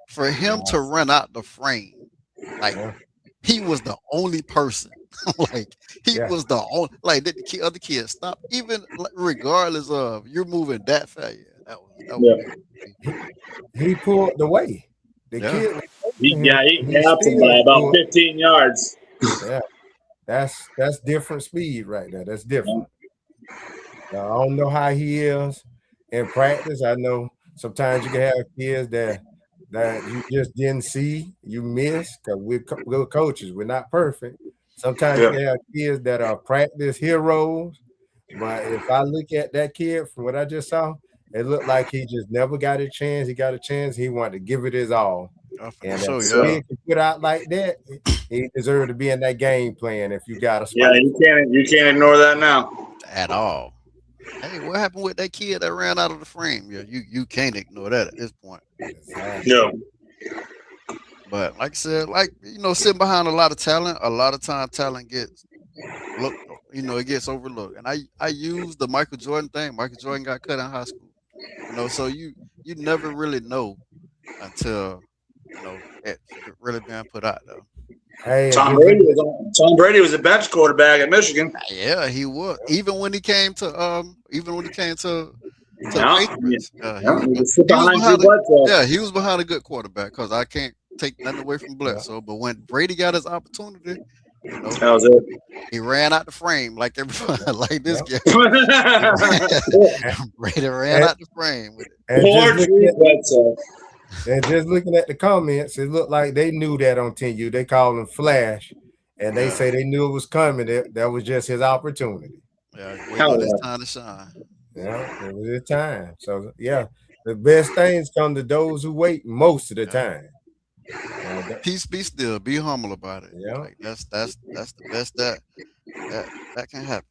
For him to run out the frame, like he was the only person. Like he was the only. Like the other kids stop, even regardless of you're moving that fast. Yeah, that was He pulled the way. The kid. He gapped him by about 15 yards. Yeah, that's different speed right there. That's different. Now, I don't know how he is in practice. I know sometimes you can have kids that you just didn't see, you missed, because we're coaches. We're not perfect. Sometimes you can have kids that are practice heroes. But if I look at that kid from what I just saw, it looked like he just never got a chance. He got a chance. He wanted to give it his all. And if he can put out like that, he deserved to be in that game plan if you got a spot. Yeah, you can't ignore that now. At all. Hey, what happened with that kid that ran out of the frame? Yeah, you can't ignore that at this point. No. But like I said, sitting behind a lot of talent, a lot of time talent gets looked, it gets overlooked. And I use the Michael Jordan thing. Michael Jordan got cut in high school. So you never really know until it's really being put out there. Hey, Tom Brady was a bench quarterback at Michigan. Yeah, he was. Even when he came to Patriots, he was behind a good quarterback, because I can't take nothing away from Bledsoe. But when Brady got his opportunity, that was it. He ran out the frame like everybody, like this guy. Brady ran out the frame with it. Poor Bledsoe. And just looking at the comments, it looked like they knew that on 10U. They called him Flash, and they Yeah, say they knew it was coming. That was just his opportunity. yeah, waiting on his Hell time to shine. Yeah, it was his time. So yeah, the best things come to those who wait most of the Yeah. time. Peace be still. Be humble about it. Yeah. Like that's the best that that can happen.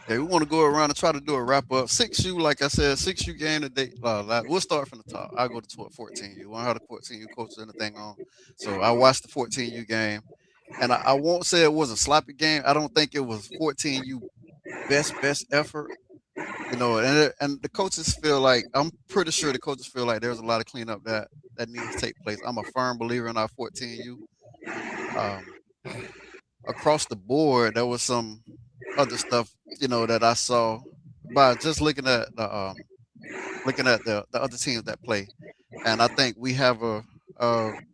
Okay, we want to go around and try to do a wrap up. 6U, like I said, 6U game today. We'll start from the top. I'll go to 14U. Want how the 14U coach anything on. So I watched the 14U game, and I won't say it was a sloppy game. I don't think it was 14U best effort. You know, and the coaches feel like, I'm pretty sure the coaches feel like there's a lot of cleanup that needs to take place. I'm a firm believer in our 14U. Across the board, there was some other stuff, you know, that I saw by just looking at the other teams that play. And I think we have a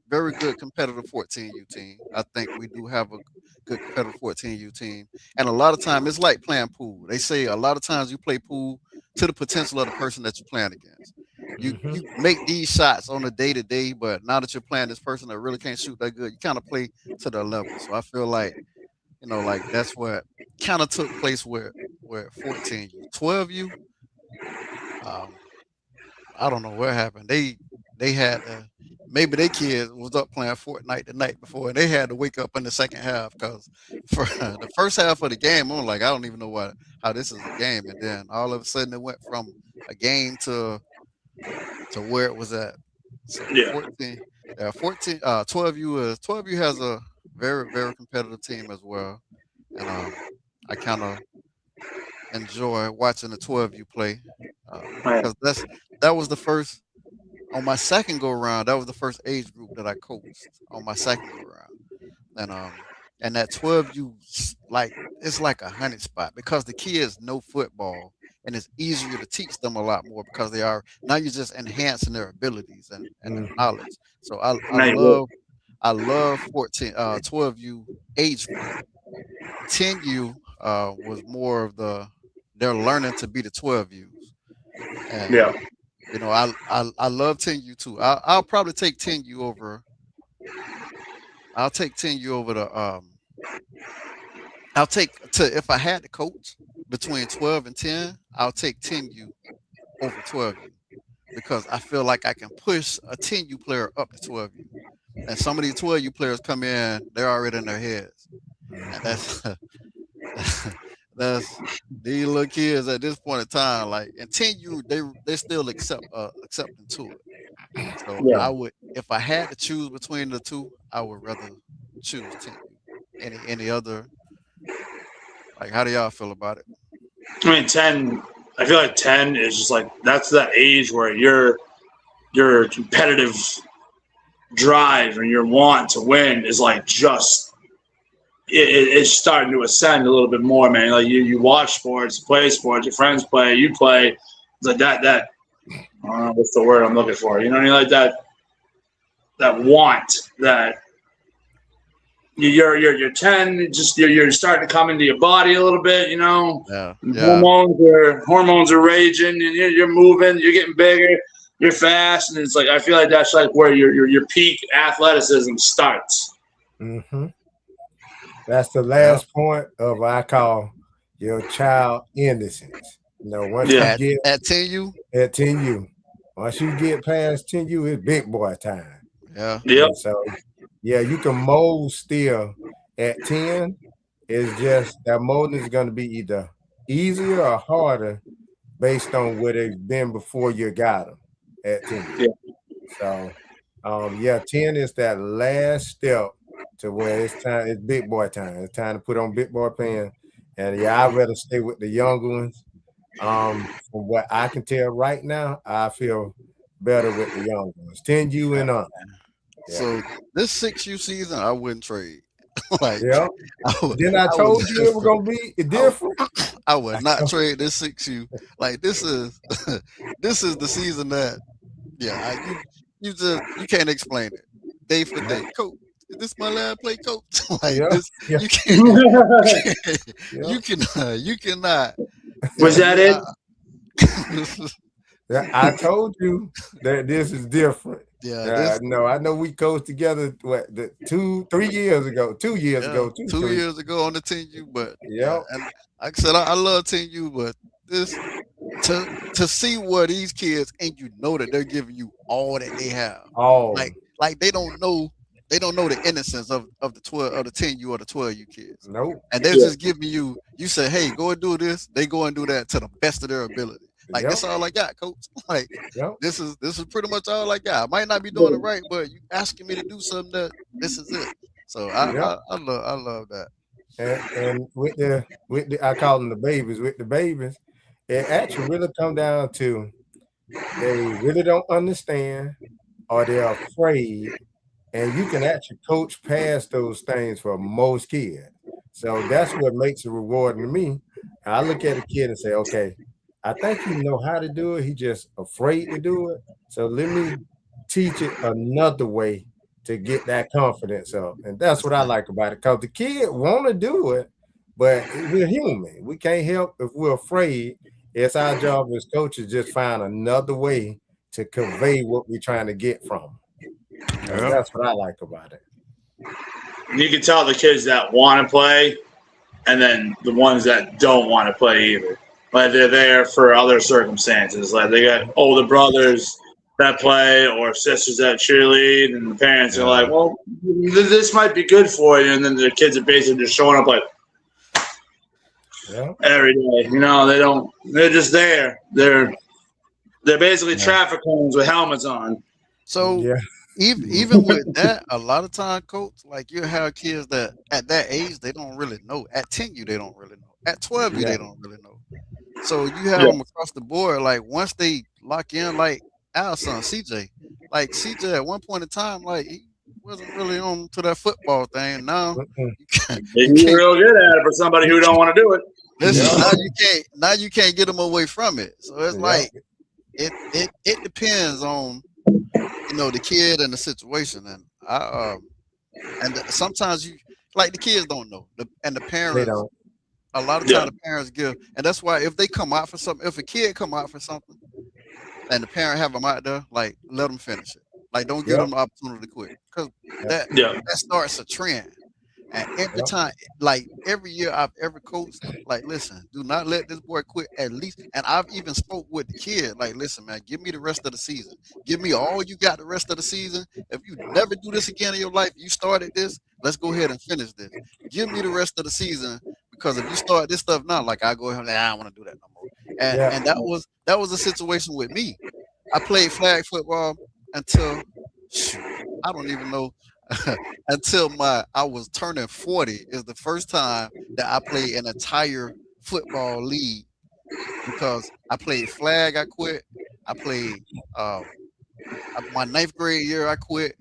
very good competitive 14U team. I think we do have a good competitive 14U team. And a lot of time it's like playing pool. They say a lot of times you play pool to the potential of the person that you're playing against. You make these shots on a day to day, but now that you're playing this person that really can't shoot that good, you kind of play to their level. So I feel like, you know, like that's what kind of took place with 14U. 12U, I don't know what happened. They had maybe their kids was up playing Fortnite the night before, and they had to wake up in the second half because for the first half of the game, I'm like, I don't even know how this is a game, and then all of a sudden it went from a game to where it was at. So Yeah. 12U has a very competitive team as well, and I kind of enjoy watching the 12U play because that was the first on my second go around. That was the first age group that I coached on my second go around, and that 12U like it's like a honey spot because the kids know football and it's easier to teach them a lot more because they are now you're just enhancing their abilities and their knowledge. So I love 12U age group. 10U was more of they're learning to be the 12Us. And Yeah. you know, I love 10U too. I'll probably take 10U over. I'll take 10U over I'll take if I had to coach between 12 and 10, I'll take 10U over 12U because I feel like I can push a 10U player up to 12U. And some of these 12U players come in, they're already in their heads. And that's these little kids at this point in time, like and 10U, they still accepting to it. So Yeah. I would, if I had to choose between the two, I would rather choose 10U. Any other, like, how do y'all feel about it? I mean, 10. I feel like 10 is just like that's that age where your competitive drive and your want to win is like just it's starting to ascend a little bit more, man. Like you watch sports, play sports, your friends play, you play. It's like that. I don't know what's the word I'm looking for. You know what I mean? Like that want that. You're 10, just you're starting to come into your body a little bit, you know. Yeah. Hormones are raging, and you're moving, you're getting bigger, you're fast, and it's like I feel like that's like where your peak athleticism starts. That's the last point of what I call your child innocence. You know, once you get at 10U, once you get past 10U, it's big boy time. Yeah. Yep. So yeah, you can mold still at 10. It's just that molding is going to be either easier or harder based on where they've been before you got them at 10. Yeah. So 10 is that last step to where it's time, it's big boy time. It's time to put on big boy pants. And I'd rather stay with the younger ones. From what I can tell right now, I feel better with the younger ones. 10U and on. So this 6U season, I wouldn't trade. Like, then I told you it was gonna be different. I would not trade this 6U. Like this is the season that you can't explain it. Day for day, coach. Is this my last play, coach? This, you can't. You cannot. Was that it? I told you that this is different. Yeah, this No, I know we coached together 3 years ago, 2 years yeah, ago, two, 2 three. years ago on the Team U, but yeah, Yep. and like I said, I love Team U, but this to see what these kids and you know that they're giving you all that they have. Oh, Like they don't know the innocence of the 12 of the 10U or the 12U kids. nope. And they're Yeah. just giving you say, hey, go and do this, they go and do that to the best of their ability. Like Yep. this all I got, coach. Like Yep. this is pretty much all I got. I might not be doing it right, but you asking me to do something that this is it. So Yep. I love that. And with the I call them the babies. With the babies, it actually really come down to they really don't understand or they're afraid, and you can actually coach past those things for most kids. So that's what makes it rewarding to me. I look at a kid and say, okay, I think he know how to do it. He just afraid to do it. So let me teach it another way to get that confidence up. And that's what I like about it. Because the kid want to do it, but we're human. We can't help if we're afraid. It's our job as coaches just find another way to convey what we're trying to get from them. And Yeah. that's what I like about it. You can tell the kids that want to play, and then the ones that don't want to play either. Like they're there for other circumstances. Like they got older brothers that play or sisters that cheerlead, and the parents are like, "Well, this might be good for you," and then the kids are basically just showing up like every day. You know, they don't. They're just there. They're basically traffic cones with helmets on. So Yeah. even with that, a lot of time, coach, like you have kids that at that age they don't really know. At 10U, they don't really know. At 12U, they don't really know. So you have them across the board. Like once they lock in, like our son CJ, like CJ at one point in time, like he wasn't really on to that football thing. Now He's real good at it for somebody who don't want to do it. listen, now you can't get them away from it. So it's like it depends on the kid and the situation, and sometimes you like the kids don't know, and the parents. They don't. A lot of times the parents give, and that's why if they come out for something, if a kid come out for something, and the parent have them out there, like let them finish it. Like don't give them the opportunity to quit, because that starts a trend. And every time, like every year I've ever coached, like listen, do not let this boy quit at least. And I've even spoke with the kid, like listen, man, give me the rest of the season. Give me all you got the rest of the season. If you never do this again in your life, you started this, let's go ahead and finish this. Give me the rest of the season, because if you start this stuff now, like I go ahead and I don't want to do that no more. And that was a situation with me. I played flag football until I don't even know. Until I was turning 40 is the first time that I played an entire football league, because I played flag, I quit. I played my 9th grade year, I quit.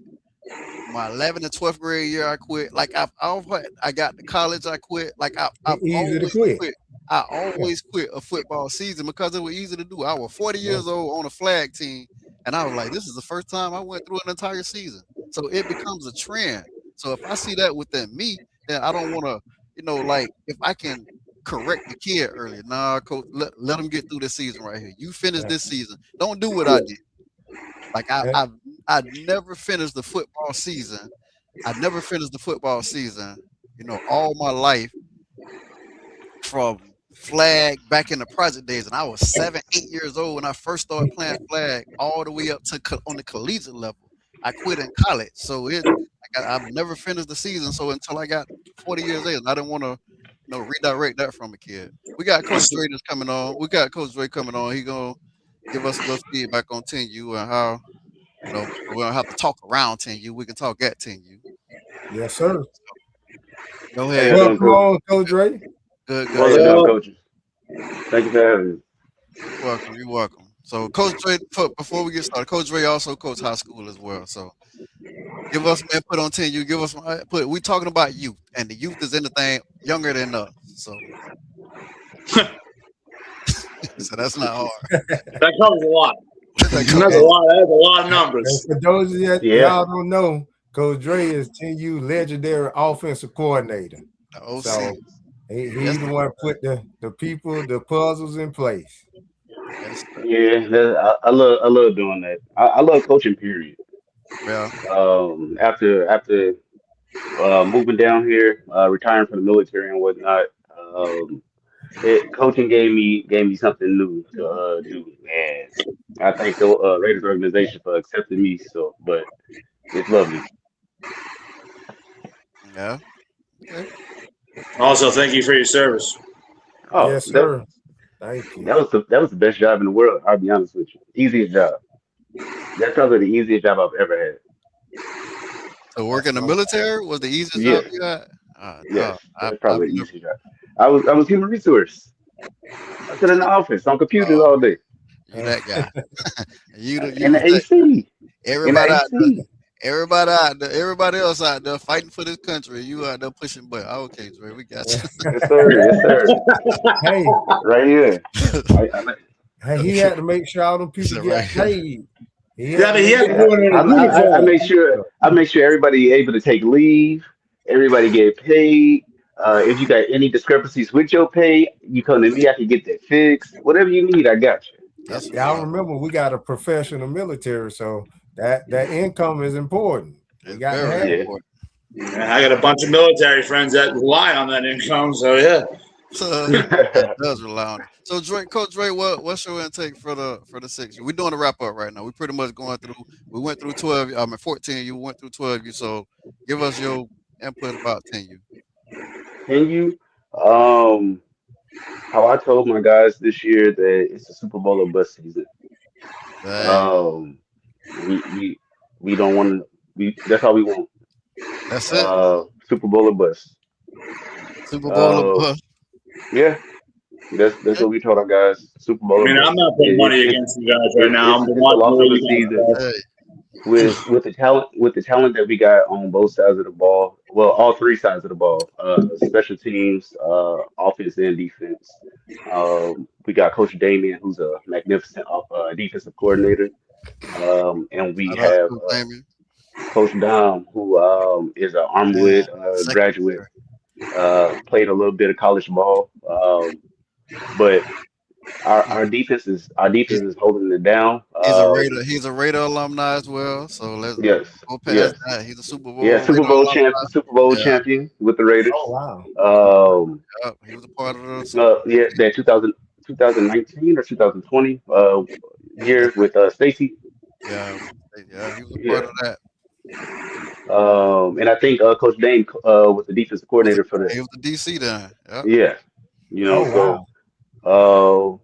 My 11th and 12th grade year, I quit. Like I got to college, I quit. Like I've always quit. I always quit a football season because it was easy to do. I was 40 years old on a flag team, and I was like, this is the first time I went through an entire season. So it becomes a trend. So if I see that within me, then I don't want to, like if I can correct the kid earlier. Nah, coach, let them get through this season right here. You finish this season. Don't do what I did. Like I never finished the football season. I never finished the football season, all my life, from flag back in the project days. And I was 7, 8 years old when I first started playing flag, all the way up to on the collegiate level. I quit in college. So I've never finished the season. So until I got 40 years old, I didn't want to redirect that from a kid. We got Coach Dre coming on. We got Coach Dre coming on. He gonna give us a little feedback on 10U and how we don't have to talk around 10U. We can talk at 10U. Yes, sir. Go ahead. Welcome on, Coach Dre. Good. How you doing, coaches? Thank you for having me. You're welcome. So Coach Dre, before we get started, Coach Dre also coached high school as well. So give us some input on 10U. Give us some input. We're talking about youth, and the youth is anything younger than us. So, so that's not hard. That covers a lot. That's a lot of numbers. And for those of you y'all don't know, Coach Dre is 10U legendary offensive coordinator. The OC. So he's the one put the people, the puzzles in place. Yes, sir. Yeah, I love doing that. I love coaching. Period. Yeah. After moving down here, retiring from the military and whatnot, um, coaching gave me something new to do, and I thank the Raiders organization for accepting me. So, but it's lovely. Yeah. Okay. Also, thank you for your service. Oh, Yes, sir. Thank you. that was the best job in the world. I'll be honest with you. Easiest job. That's probably the easiest job I've ever had. So working That's in the no lie. military was the easiest job Yes, you had? yes, I've that's probably the never. easiest job. I was human resource. I sit in the office on computers Oh, all day. you that guy. You In the was that AC. In the everybody out there, AC. everybody else out there fighting for this country. You out there pushing butt. Okay, Dre, we got Yes, sir. Yes, sir. Hey, Right here. you. I like. hey, he had to make sure all them Is people that get right? paid. He Yeah, had to but he make had to sure do it on I, his everybody I, got I uniform. make paid. sure So, I make sure everybody able to take leave. Everybody get paid. If you got any discrepancies with your pay, you come to me. I can get that fixed. Whatever you need, I got you. That's what's y'all up. remember we got a professional military, so that income is important. We It's got to very have it. Yeah. important. And I got a bunch of military friends that rely on that income. So yeah. So that does rely on it. So Dre, Coach Dre, what's your intake for the six? We're doing a wrap up right now. We're pretty much going through. We went through 12. I mean 14. You went through 12. You so give us your input about 10. Can you? Um, how I told my guys this year that it's a Super Bowl of bust season. Dang, Um, we we we don't want to. That's all we want. that's it. Super Bowl of bust. Super Bowl of Uh, bust. yeah, that's Okay. what we told our guys. Super I Bowl of mean, I'm bust. not putting money against you guys right now. I'm just It's a watching the loss way of a you guys season. play. Hey, With the talent that we got on both sides of the ball, well, all three sides of the ball, special teams, offense and defense. We got Coach Damian, who's a magnificent defensive coordinator, and we shout out have to Damien, Coach Dom, who is an man, Armwood graduate, secondary. played a little bit of college ball, but our defense is holding it down. He's a Raider. He's a Raider alumni as well. So let's Yes, go past yes. that. He's a Super Yeah, Bowl Raider alumni. Super Bowl Yeah, champion with the Oh Raiders. wow. Um, yep. He was a part of the Super Bowl yeah, team. that 2019 or 2020 year with Stacy. Yeah, yeah. He was a part Yeah. of that. And I think Coach Dane was the defensive Was coordinator for the. he was the DC then? Yep. Yeah, Oh so wow. uh,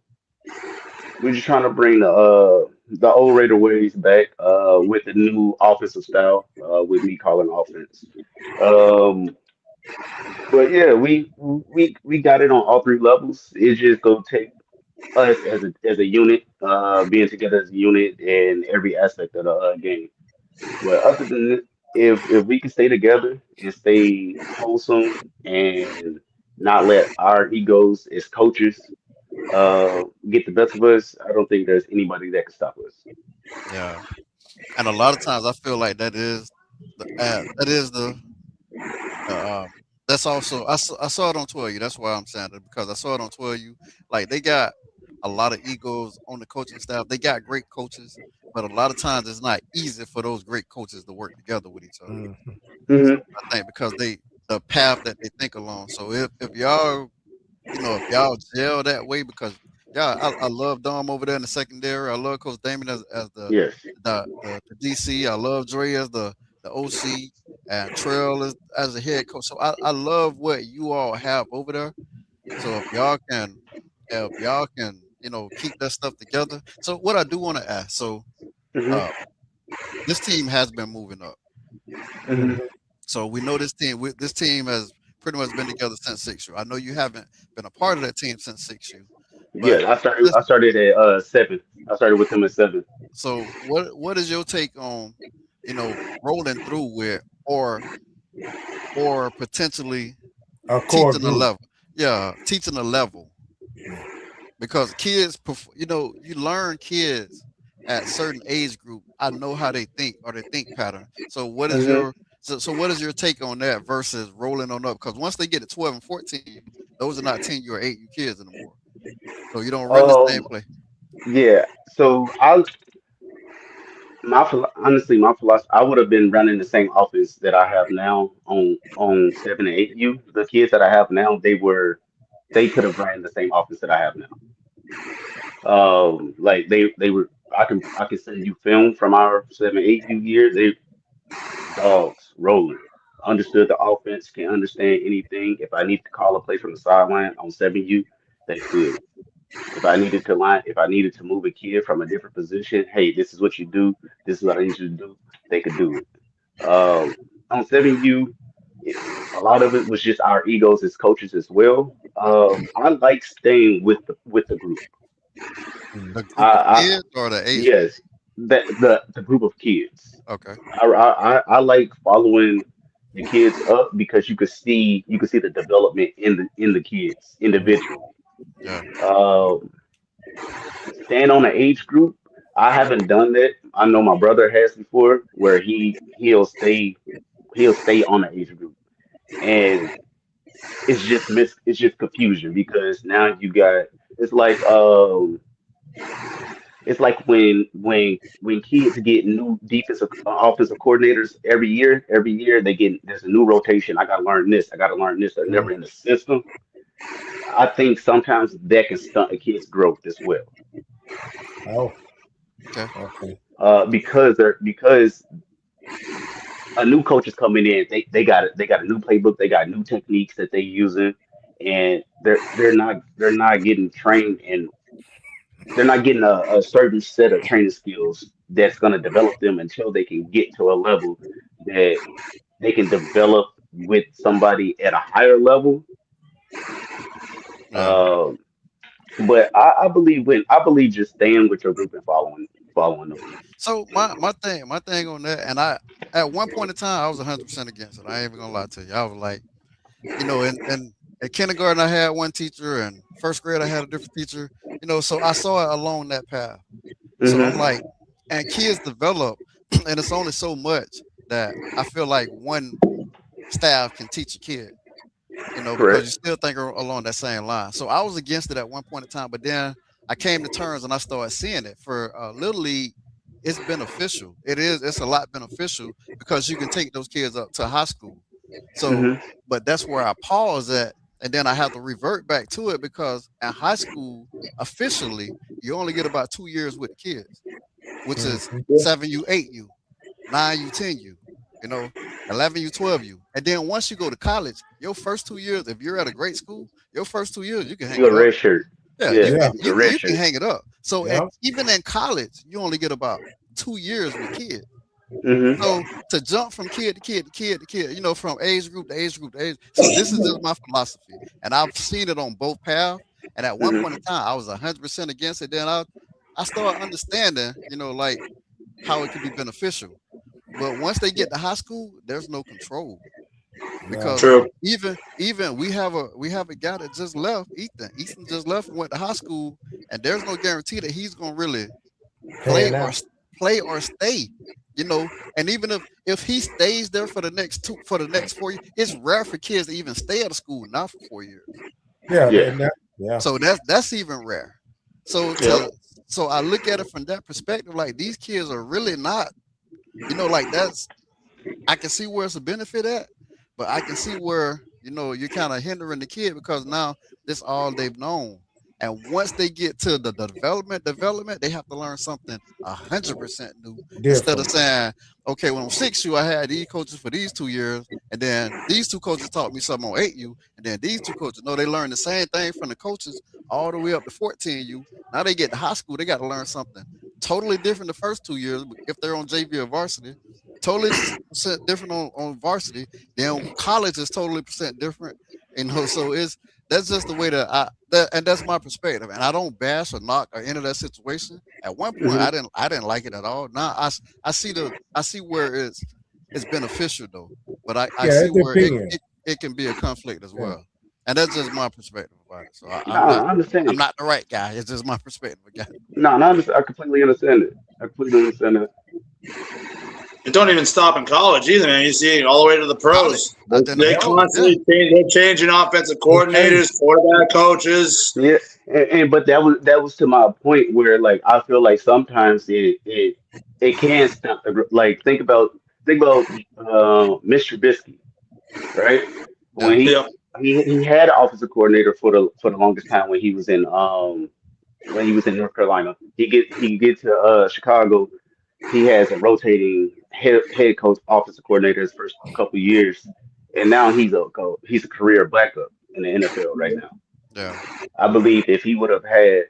we're just trying to bring the old Raider ways back with the new offensive style with me calling offense. Um, but yeah, we got it on all three levels. It's just gonna take us as a unit, being together as a unit in every aspect of the game. But other than that, if we can stay together and stay wholesome and not let our egos as coaches get the best of us, I don't think there's anybody that can stop us. Yeah. And a lot of times I feel like that is uh, that's also I saw it on 12U. That's why I'm saying it because I saw it on 12U. Like they got a lot of egos on the coaching staff. They got great coaches, but a lot of times it's not easy for those great coaches to work together with each other. Mhm. So Hmm. I think because the path that they think along. So if y'all if y'all gel that way because I love Dom over there in the secondary. I love Coach Damon as Yes. the DC. I love Dre as the OC and Trail as the head coach. So I love what you all have over there. So if y'all can keep that stuff together. So what I do want to ask. So Hmm. uh, this team has been moving up. Hmm. Mhm. So we know this team has pretty much been together since 6U. I know you haven't been a part of that team since 6U, but Yeah, I started. just I started at 7. I started with him at 7. so what is your take on rolling through with or potentially A core teaching a group. level? Yeah, teaching a level Yeah. because kids, you learn kids at certain age group. I know how they think or their think pattern. So Hmm. what is your take on that versus rolling on up? Because once they get to 12 and 14, those are not 10 or 8 kids anymore. So you don't run the same Um, play. Yeah. So honestly, my philosophy, I would have been running the same offense that I have now on 7 and 8U. The kids that I have now, they could have ran the same offense that I have now. Like they were. I can send you film from our 7 8U year. They dogs rolling. Understood the offense, can understand anything. If I need to call a play from the sideline on 7U, they could. If I needed to move a kid from a different position, hey, this is what you do. This is what I need you to do. They could do it. On 7U, a lot of it was just our egos as coaches as well. I like staying with the group. Mm. The I, group of I kids or the age group? yes, that the group of kids. Okay. I like following the kids up because you can see the development in the kids individually. Yeah. Um, Staying on an age group, I haven't done that. I know my brother has before, where he'll stay on the age group, and it's just confusion because now you got it's like it's like when kids get new defensive offensive coordinators every year they get there's a new rotation. I gotta learn this. I gotta learn this. They're Mm. never in the system. I think sometimes that can stunt a kid's growth as well. Oh, Okay. okay. Because a new coach is coming in, they got a new playbook, they got new techniques that they using, and they're not getting trained and they're not getting a certain set of training skills that's going to develop them until they can get to a level that they can develop with somebody at a higher level. Yeah. Um, but I believe just staying with your group and following them. So my thing on that, and I at one point in time I was 100% against it. I ain't even gonna lie to you. I was like, in at kindergarten I had one teacher, and first grade I had a different teacher. So I saw it along that path. So I'm Hmm. like, and kids develop, and it's only so much that I feel like one staff can teach a kid. Because you Correct. still think along that same line. So I was against it at one point in time, but then I came to terms and I started seeing it for Little League. It's beneficial. It's a lot beneficial because you can take those kids up to high school. So, Hmm. but that's where I pause at, and then I have to revert back to it because at high school, officially, you only get about 2 years with the kids, which is Mhm. 7U, 8U, 9U, 10U, you know, 11U, 12U. And then once you go to college, your first 2 years, if you're at a great school, your first 2 years, you can hang You a it up. red shirt. Yeah, Yeah, you Yeah. can you a you, red you can shirt. hang it up. So Yeah. even in college, you only get about 2 years with kids. Hmm. So to jump from kid to kid to kid to kid, from age group to age group to age. So this is just my philosophy, and I've seen it on both paths. And at one point in Hmm. time, I was 100% against it. Then I started understanding, like how it could be beneficial. But once they get to high school, there's no control Yeah. because True. even we have a guy that just left, Ethan. Ethan just left and went to high school, and there's no guarantee that he's gonna really play Pan or out. play or stay. You know, and even if he stays there for the next 4 years, it's rare for kids to even stay at a school not for 4 years. Yeah. Yeah. Yeah. So that's even rare. So Yep. I look at it from that perspective, like these kids are really not, like that's I can see where it's a benefit at, but I can see where you're kind of hindering the kid because now this all they've known. And once they get to the development, they have to learn something 100% new instead of Different. saying, okay, when I'm 6U, I had these coaches for these 2 years, and then these two coaches taught me something on 8U, and then these two coaches, no, they learned the same thing from the coaches all the way up to 14U. Now they get to high school, they got to learn something totally different the first 2 years if they're on JV or varsity, totally percent different on varsity. Then college is totally percent different. So that's just the way and that's my perspective. And I don't bash or knock or enter that situation. At one point, Hmm. I didn't like it at all. Now I see where it's beneficial though, but I Yeah. see It where depends. it can be a conflict as Yeah. well. And that's just my perspective about it. So I'm Nah, not I understand. I'm not the right guy. It's just my perspective. Again. Nah, no, I completely understand it. I completely understand it. It don't even stop in college either, man. You see it all the way to the College, pros. then the They Yeah. pros, yeah. constantly change. They're changing offensive They change. coordinators, quarterback coaches. Yeah, and but that was to my point where like I feel like sometimes it can stop the like think about Mr. Trubisky, right? Yeah. When Yep. he had an offensive coordinator for the longest time when he was in North Carolina. He get to Chicago. He has a rotating head coach, offensive coordinator his first couple years, and now he's a career backup in the NFL right now. Yeah. I believe if he would have had,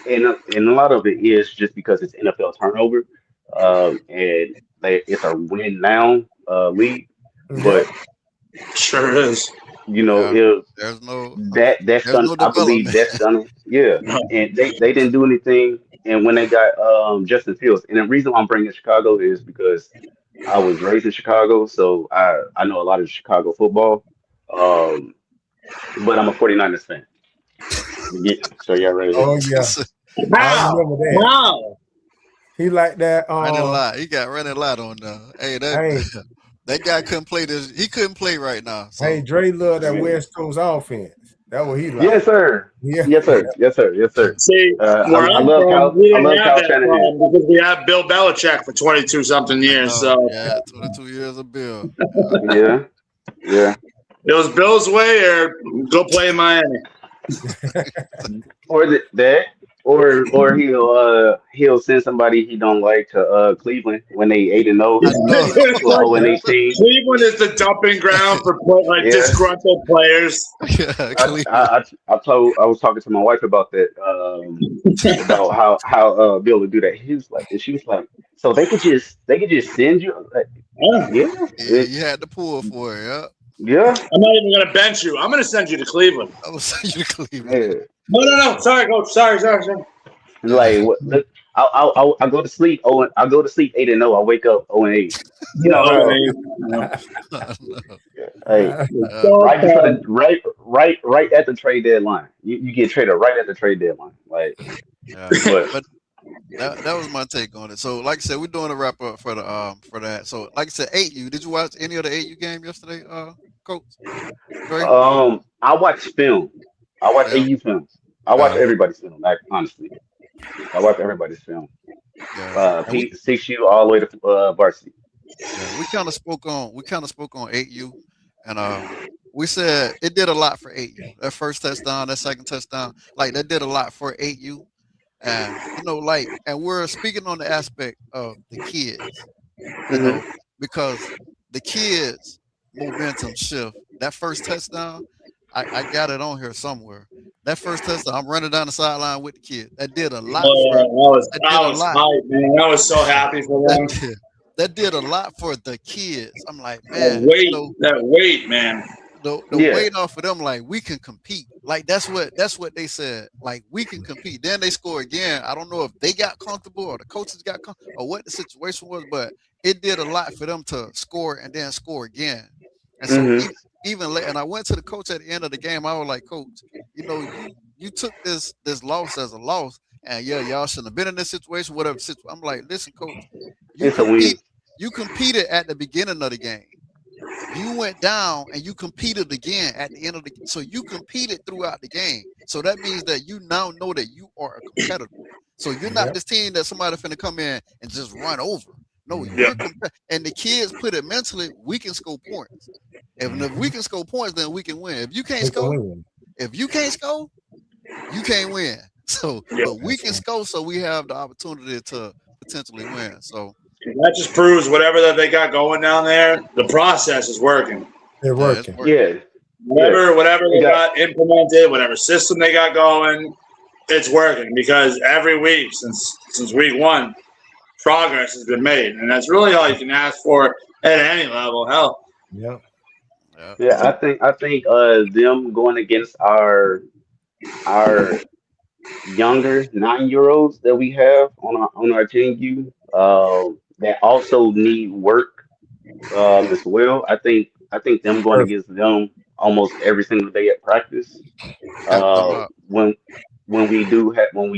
and a lot of it is just because it's NFL turnover, and it's a win now league, Yep. but Sure is. you know, Yeah. if There's no that's there's gonna, no I believe development. that's gonna, yeah. And they didn't do anything. And when they got Justin Fields, and the reason why I'm bringing Chicago is because I was raised in Chicago, so I know a lot of Chicago football. Um, but I'm a 49ers fan. So yeah, right here. Oh yeah, I How? remember that. How? He like that. Running lot. He got running lot on there. Hey, Hey, that guy couldn't play this. He couldn't play right now. hey, So Dre love that West Coast offense. That what he like. Yes, sir. Yeah. Yes, sir. Yes, sir. Yes, sir. See, I, where I I'm love from, Kyle. we I didn't love have Kyle that Shanahan. problem because we have Bill Belichick for 22 something I years. know. So Yeah, 22 years of Bill. Yeah. Yeah, yeah. it was Bill's way or go play in Miami. Or that, or he'll send somebody he don't like to Cleveland when they 8-0 I know. and go to a 0-18. Cleveland is the dumping ground for like Yeah. disgruntled players. Yeah, I, Cleveland. I, I was talking to my wife about that, about how Bill would do that. She was like, so they could just send you. I was like, Yeah. yeah, Yeah, you had to pull for it. Yeah. yeah, I'm not even going to bench you. I'm going to send you to Cleveland. I was saying you to Cleveland. yeah. No, no, no. Sorry, coach. Sorry. Yeah. Like what? Look, I go to sleep. I go to sleep 8-0. I wake up 0-8. You Yeah, know oh, how? yeah. I know. Hey, Yeah. right before the right at the trade deadline. You get traded right at the trade deadline. Like, Yeah. but But that was my take on it. So, like I said, we're doing a wrap up for that. So, like I said, 8U. Did you watch any of the 8U game yesterday, Coach Dre? I watch film. I watch Yeah. AU films. I watch Yeah. everybody's film. Like honestly, I watch everybody's film. Yeah. And we 6U all the way to varsity. Yeah, we kind of spoke on 8U, and we said it did a lot for 8U. That first touchdown, that second touchdown, like that did a lot for 8U. And like, and we're speaking on the aspect of the kids, you Hmm. know, because the kids momentum shift. That first touchdown, I got it on here somewhere. That first touchdown, I'm running down the sideline with the kid. That did a lot for. That did I a was lot. hyped, man. I was so happy for That them. did that did a lot for the kids. I'm like, man, That weight, man. the Yeah. weight off of them, like we can compete. Like that's what they said. Like we can compete. Then they score again. I don't know if they got comfortable or the coaches got or what the situation was, but it did a lot for them to score and then score again. And so Hmm. even and I went to the coach at the end of the game. I was like, Coach, you took this loss as a loss, and yeah, y'all shouldn't have been in this situation, whatever situation. I'm like, listen, Coach, you It's a compete. win. You competed at the beginning of the game. You went down and you competed again at the end of the so you competed throughout the game. So that means that you now know that you are a competitor. So you're not Yep. this team that somebody finna come in and just run over. No, Yeah. you're and the kids put it mentally, we can score points. If we can score points, then we can win. If you can't They can score, win. you can't win. So, Yeah. but we can score, so we have the opportunity to potentially win. So, That just proves whatever that they got going down there, the process is working. They're yeah, it's working. working. Yeah. Yeah. Whatever They they got. got implemented, whatever system they got going, it's working because every week since week one, progress has been made, and that's really all you can ask for at any level. Hell, Yep. Yeah, Yeah. I think them going against our younger 9-year-olds that we have on our team, that also need work as well. I think them going Perfect. against them almost every single day at practice. help them Uh, out. when when we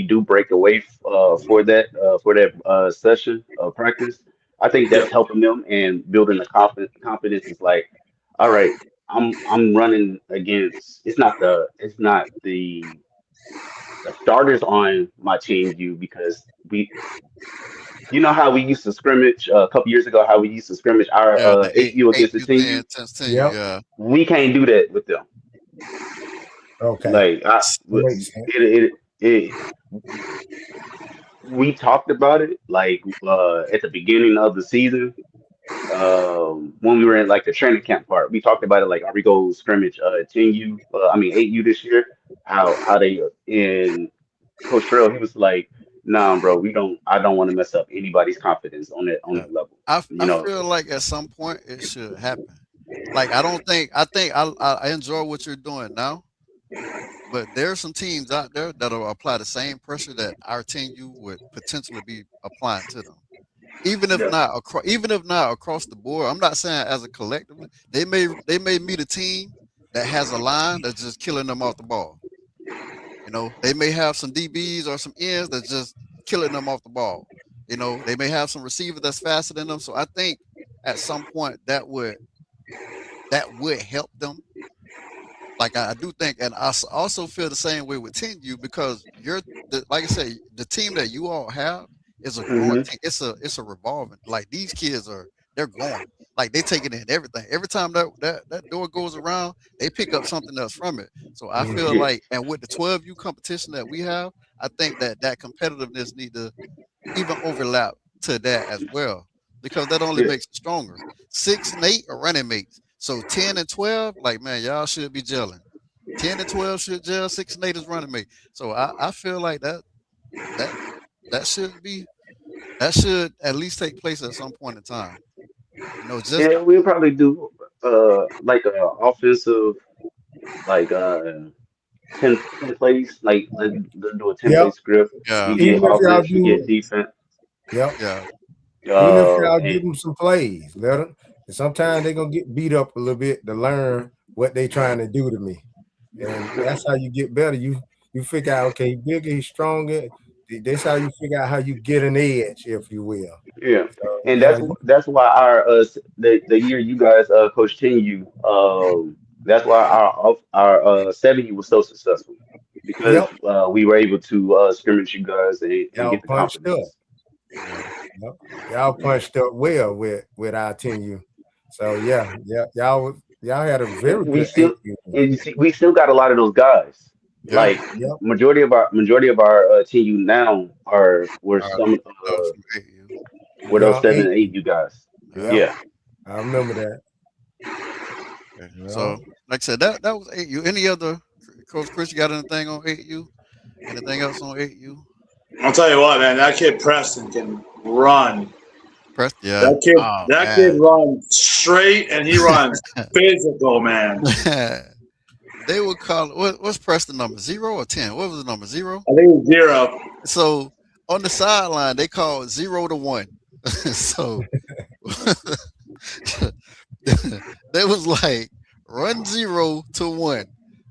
do break away for that session of practice, I think yeah, that's helping them and building the confidence. Is like, all right, I'm running against. It's not the the starters on my team U because you know how we used to scrimmage a couple years ago, how we used to scrimmage our Yeah, the 8U eight against the you 10U. ten tense ten you. Yep. Yeah, We can't do that with them. Okay. Like That makes sense. it we talked about it like at the beginning of the season when we were in like the training camp part. We talked about it like are we go scrimmage 10U I mean 8U this year? How they in Coach Trail he was like, nah, bro, we don't. I don't want to mess up anybody's confidence on yeah. that level. I You know, feel like at some point it should happen. Like I don't think I think I enjoy what you're doing now, but there's some teams out there that'll apply the same pressure that our team you would potentially be applying to them. Yeah. Even if not across the board. I'm not saying as a collectively. They may meet a team that has a line that's just killing them off the ball. You know, they may have some DBs or some ends that's just killing them off the ball. You know, they may have some receiver that's faster than them. So I think at some point that would help them. Like I do think, and also feel the same way with 10U because like I say, the team that you all have is a growing hmm team. It's a revolving. Like these kids they're growing. Like they taking in everything. Every time that door goes around, they pick up something else from it. So I feel Mhm. yeah, like, and with the 12U competition that we have, I think that competitiveness need to even overlap to that as well because that only yeah, makes it stronger. 6 and 8 are running mates, so 10 and 12, like man, y'all should be gelling. 10 and 12 should gel. 6 and 8 is running mate. So I feel like that that should be that should at least take place at some point in time. You know, just yeah. We'll probably do like a offensive like 10 plays. Like let's do a 10 play Yep. script. yeah, You get Even if y'all offense, you get do, defense. yep. yeah, Even if y'all And give them some plays, let them. Sometimes they're gonna get beat up a little bit to learn what they trying to do to me, and that's how you get better. You figure out, okay, he's bigger, he's stronger. That's how you figure out how you get an edge, if you will. yeah, So and yeah, that's why our the year you guys continue that's why our 7U was so successful because yep, we were able to scrimmage you guys and y'all get the punched up. confidence. yeah. Yep. Y'all punched up well with our 10U. So yeah, y'all had a very We good still 8U. and you see, we still got a lot of those guys. Yeah. Like Yep. majority of our 10U now are were All right, some stuff from 8U. were those Young 7 and 8 8U. you guys. Yeah. Yep. Yeah. I remember that. Okay. Yeah. So, like I said, that was 8U. Any other Coach Chris? You got anything on 8U? Anything else on 8U? I'll tell you what, man. That kid Preston can run. Press. Yeah. That kid, Oh that kid man. runs straight and he runs physical, man. They would call it, what's Preston number 0 or 10? What was the number 0? I think it's 0. So on the sideline they call it 0 to 1. So they was like run 0 to 1.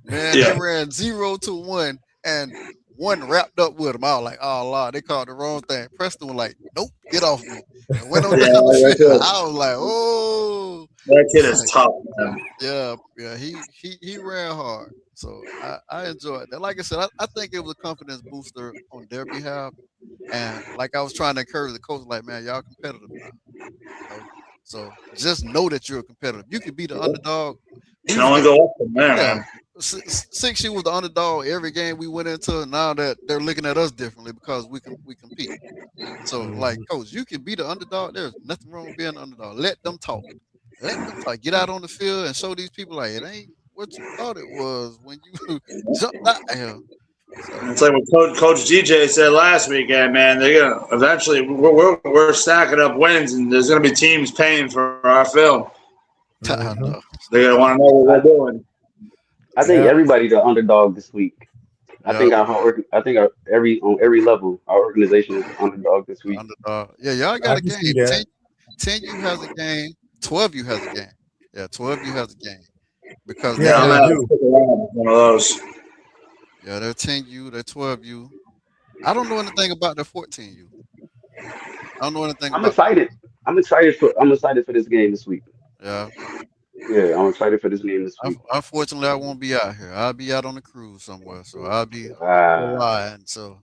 Man, they Yeah. ran 0 to 1 and one wrapped up with him. I was like, oh Lord, they called the wrong thing. Preston was like, nope, get off me. And went on Yeah, down the that field. kid, I was like, oh. that kid is tough, man. Yeah, he ran hard. So I enjoyed that. Like I said, I think it was a confidence booster on their behalf. And like I was trying to encourage the coach, like, man, y'all competitive now. You know. So just know that you're a competitive. You could be the underdog. We Can was only the go up from there, yeah. man. 6U was the underdog every game we went into. Now that they're looking at us differently because we compete. So like, Mhm. coach, you can be the underdog. There's nothing wrong with being an underdog. Let them talk. Let them talk. Get out on the field and show these people like it ain't what you thought it was when you jumped out there. So It's like what Coach DJ said last weekend, man. They're gonna eventually we're stacking up wins, and there's gonna be teams paying for our film. I Mhm. know. They're gonna want to know what we're doing. I think Yeah. everybody's the underdog this week. Yeah, I think our every on every level, our organization is the underdog this the week. underdog. Yeah, y'all I got a can game. see that. 10U has a game. 12U has a game. Yeah, 12U has a game because they Yeah, Yeah, I'm they have gonna do. stick around with one of those. yeah they're 10U, they're 12U. I don't know anything about the 14U. I don't know anything I'm about. excited. I'm excited for this game this week. Yeah, Yeah, I'm excited for this game this week. Unfortunately, I won't be out here. I'll be out on the cruise somewhere, so I'll be Ah, flying. So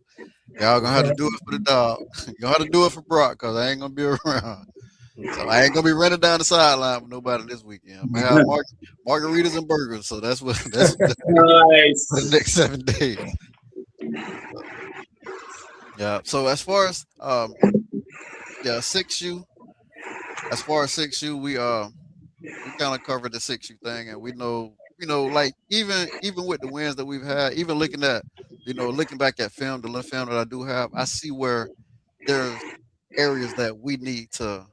y'all gonna have to do it for the dog. Y'all have to do it for Brock because I ain't gonna be around. So I ain't gonna be running down the sideline with nobody this weekend. I'm gonna have margaritas and burgers. So that's what that's for the Nice. next 7 days. Yeah. So as far as yeah 6U, as far as 6U, we kind of covered the 6U thing, and we know like even with the wins that we've had, even looking at looking back at film, the little film that I do have, I see where there's areas that we need to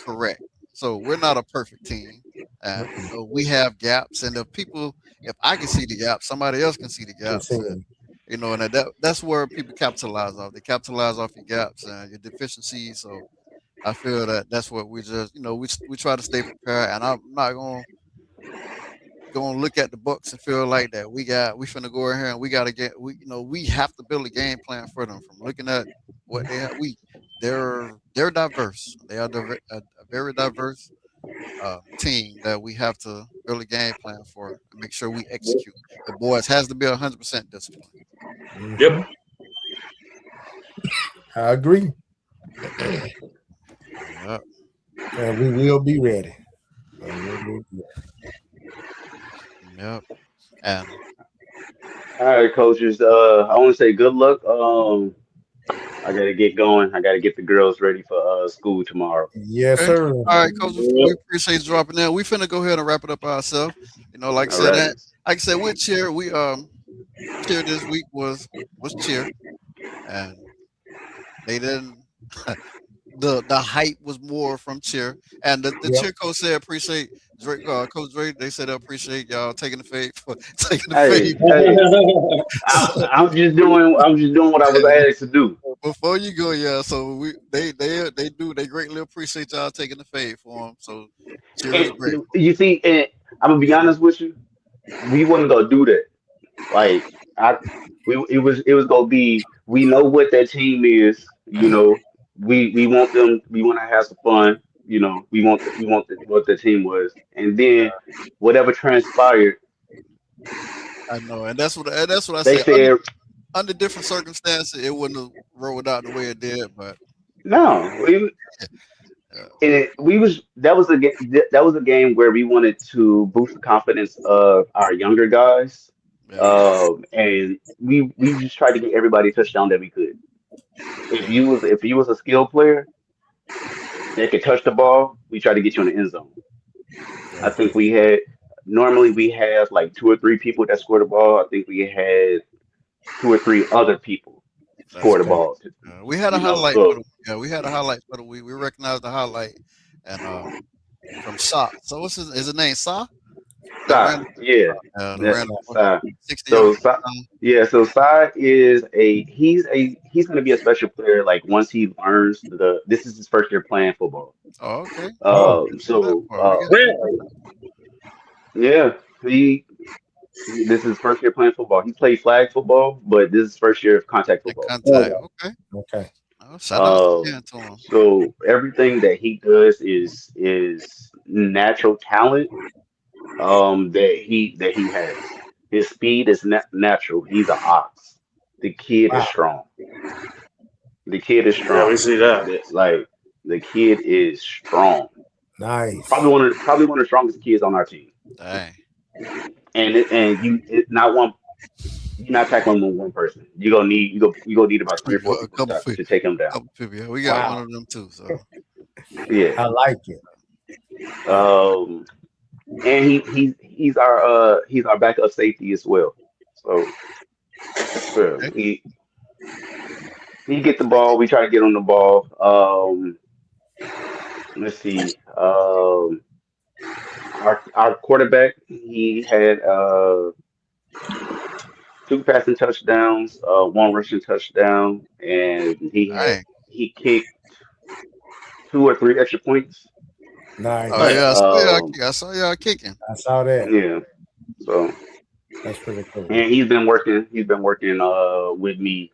correct. So we're not a perfect team. And we have gaps, and if I can see the gaps, somebody else can see the gaps, and and that's where people capitalize off. They capitalize off your gaps and your deficiencies. So I feel that that's what we just we try to stay prepared, and I'm not gonna look at the Bucks and feel like that we finna go in here and we gotta get we have to build a game plan for them from looking at what they have. They're diverse. They are a very diverse team that we have to build a game plan for and make sure we execute. The boys has to be 100% disciplined. Yep. I agree. Yep. And we will be ready. Yep. And all right, coaches. I want to say good luck. I gotta get going. I gotta get the girls ready for school tomorrow. Yes, okay. sir. All right, coach. We appreciate you dropping in. We finna go ahead and wrap it up ourselves. Like I All said, right. with cheer, we cheer this week was cheer, and they didn't. The hype was more from cheer, and the Yep. cheer coach said appreciate Drake, Coach Drake. They said appreciate y'all taking the fade for taking the Hey, fade. hey. I'm just doing. I'm just doing what I was asked to do. Before you go, yeah. So they greatly appreciate y'all taking the fade for them. So cheer is And great. you see, and I'm gonna be honest with you. We wasn't gonna do that. Like I, it was gonna be. We know what that team is. We want them. We want to have some fun. What the team was, and then whatever transpired, I know, and that's what I they said. said Under different circumstances, it wouldn't have rolled out the way it did, but no. uh, And we was that was a game where we wanted to boost the confidence of our younger guys, yeah, and we just tried to get everybody a touchdown that we could. yeah, If you was a skilled player that could touch the ball, we tried to get you in the end zone. I think we had normally we have like two or three people that score the ball. I think we had two or three other people that's score the correct. ball. We had a highlight for So we had a highlight for the week. We recognized the highlight, and from Sa. So is his name Sa? That ran yeah, that ran Sai. 60 yards. So yeah, so Sai is he's going to be a special player. Like once he learns this is his first year playing football. Oh, okay. Oh, So We get Really? yeah, this is his first year playing football. He played flag football, but this is his first year of contact in football. contact. Okay. okay. Oh, shout out again to him. So everything that he does is natural talent that he has. His speed is natural. He's an ox. The kid is Wow. strong. The kid is Yeah, we strong. see that. Like the kid is strong. Nice. Probably one of the strongest kids on our team. Dang. Not one. You're not tackling one person. You gonna need about three or four A people couple to take him down. people. Yeah, we got one Wow. of them too. So Yeah. I like it. Um. And he's our backup safety as well. So yeah, okay. he get the ball. We try to get on the ball. Let's see. Our quarterback he had two passing touchdowns, one rushing touchdown, and Dang. he kicked two or three extra points. Nice. Oh Oh yeah, yeah. I saw y'all kicking. I saw that. Yeah. So That's pretty cool. and he's been working. He's been working with me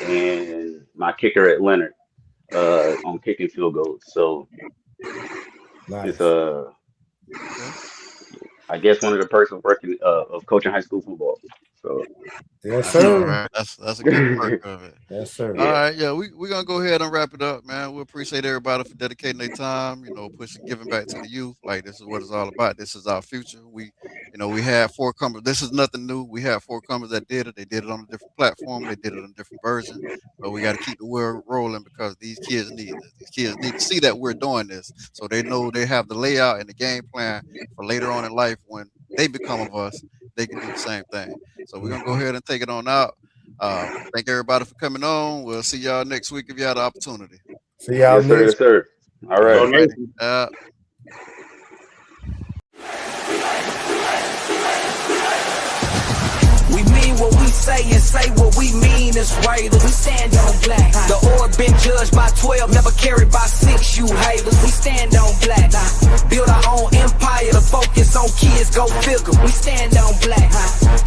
and my kicker at Leonard on kicking field goals. So it's Nice. Okay. I guess one of the perks of working of coaching high school football. So Yes, That's all sir. right. That's a good perk of it. Yes, sir. All yeah, right, yeah, we're gonna go ahead and wrap it up, man. We appreciate everybody for dedicating their time, pushing giving back to the youth. Like this is what it's all about. This is our future. We had four comers. This is nothing new. We had four comers that did it. They did it on a different platform. They did it on a different version. But we got to keep the wheel rolling because these kids need this. These kids need to see that we're doing this, so they know they have the layout and the game plan for later on in life when they become of us. They can do the same thing. So we're gonna go ahead and take it on out. Thank everybody for coming on. We'll see y'all next week if you have the opportunity. See y'all yes sir, next. yes sir. All Go right. Alrighty. Nation. We mean what we say and say what we mean is Raiders. We stand on black. The order been judged by 12, never carried by 6, you haters. We stand on black. Build our own empire, the focus on kids, go figure. We stand on black.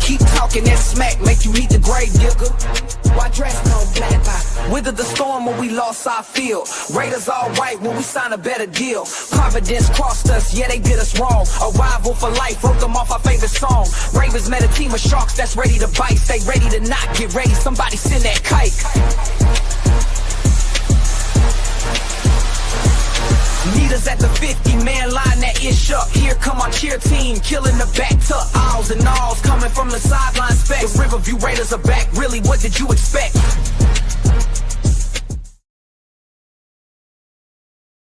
Keep talking that smack, make you meet the grave digger. Why dress on black? Withered the storm when we lost our field. Raiders all right when we signed a better deal. Providence crossed us, yeah they did us wrong. Arrival for life, wrote them off our favorite song. Ravens met a team of sharks that's ready to bite. Stay ready to not get ready, somebody send that kite. Need us at the 50-man line, that ish up. Here come our cheer team, killing the back tuck. Owls and alls coming from the sideline specs. The Riverview Raiders are back, really what did you expect?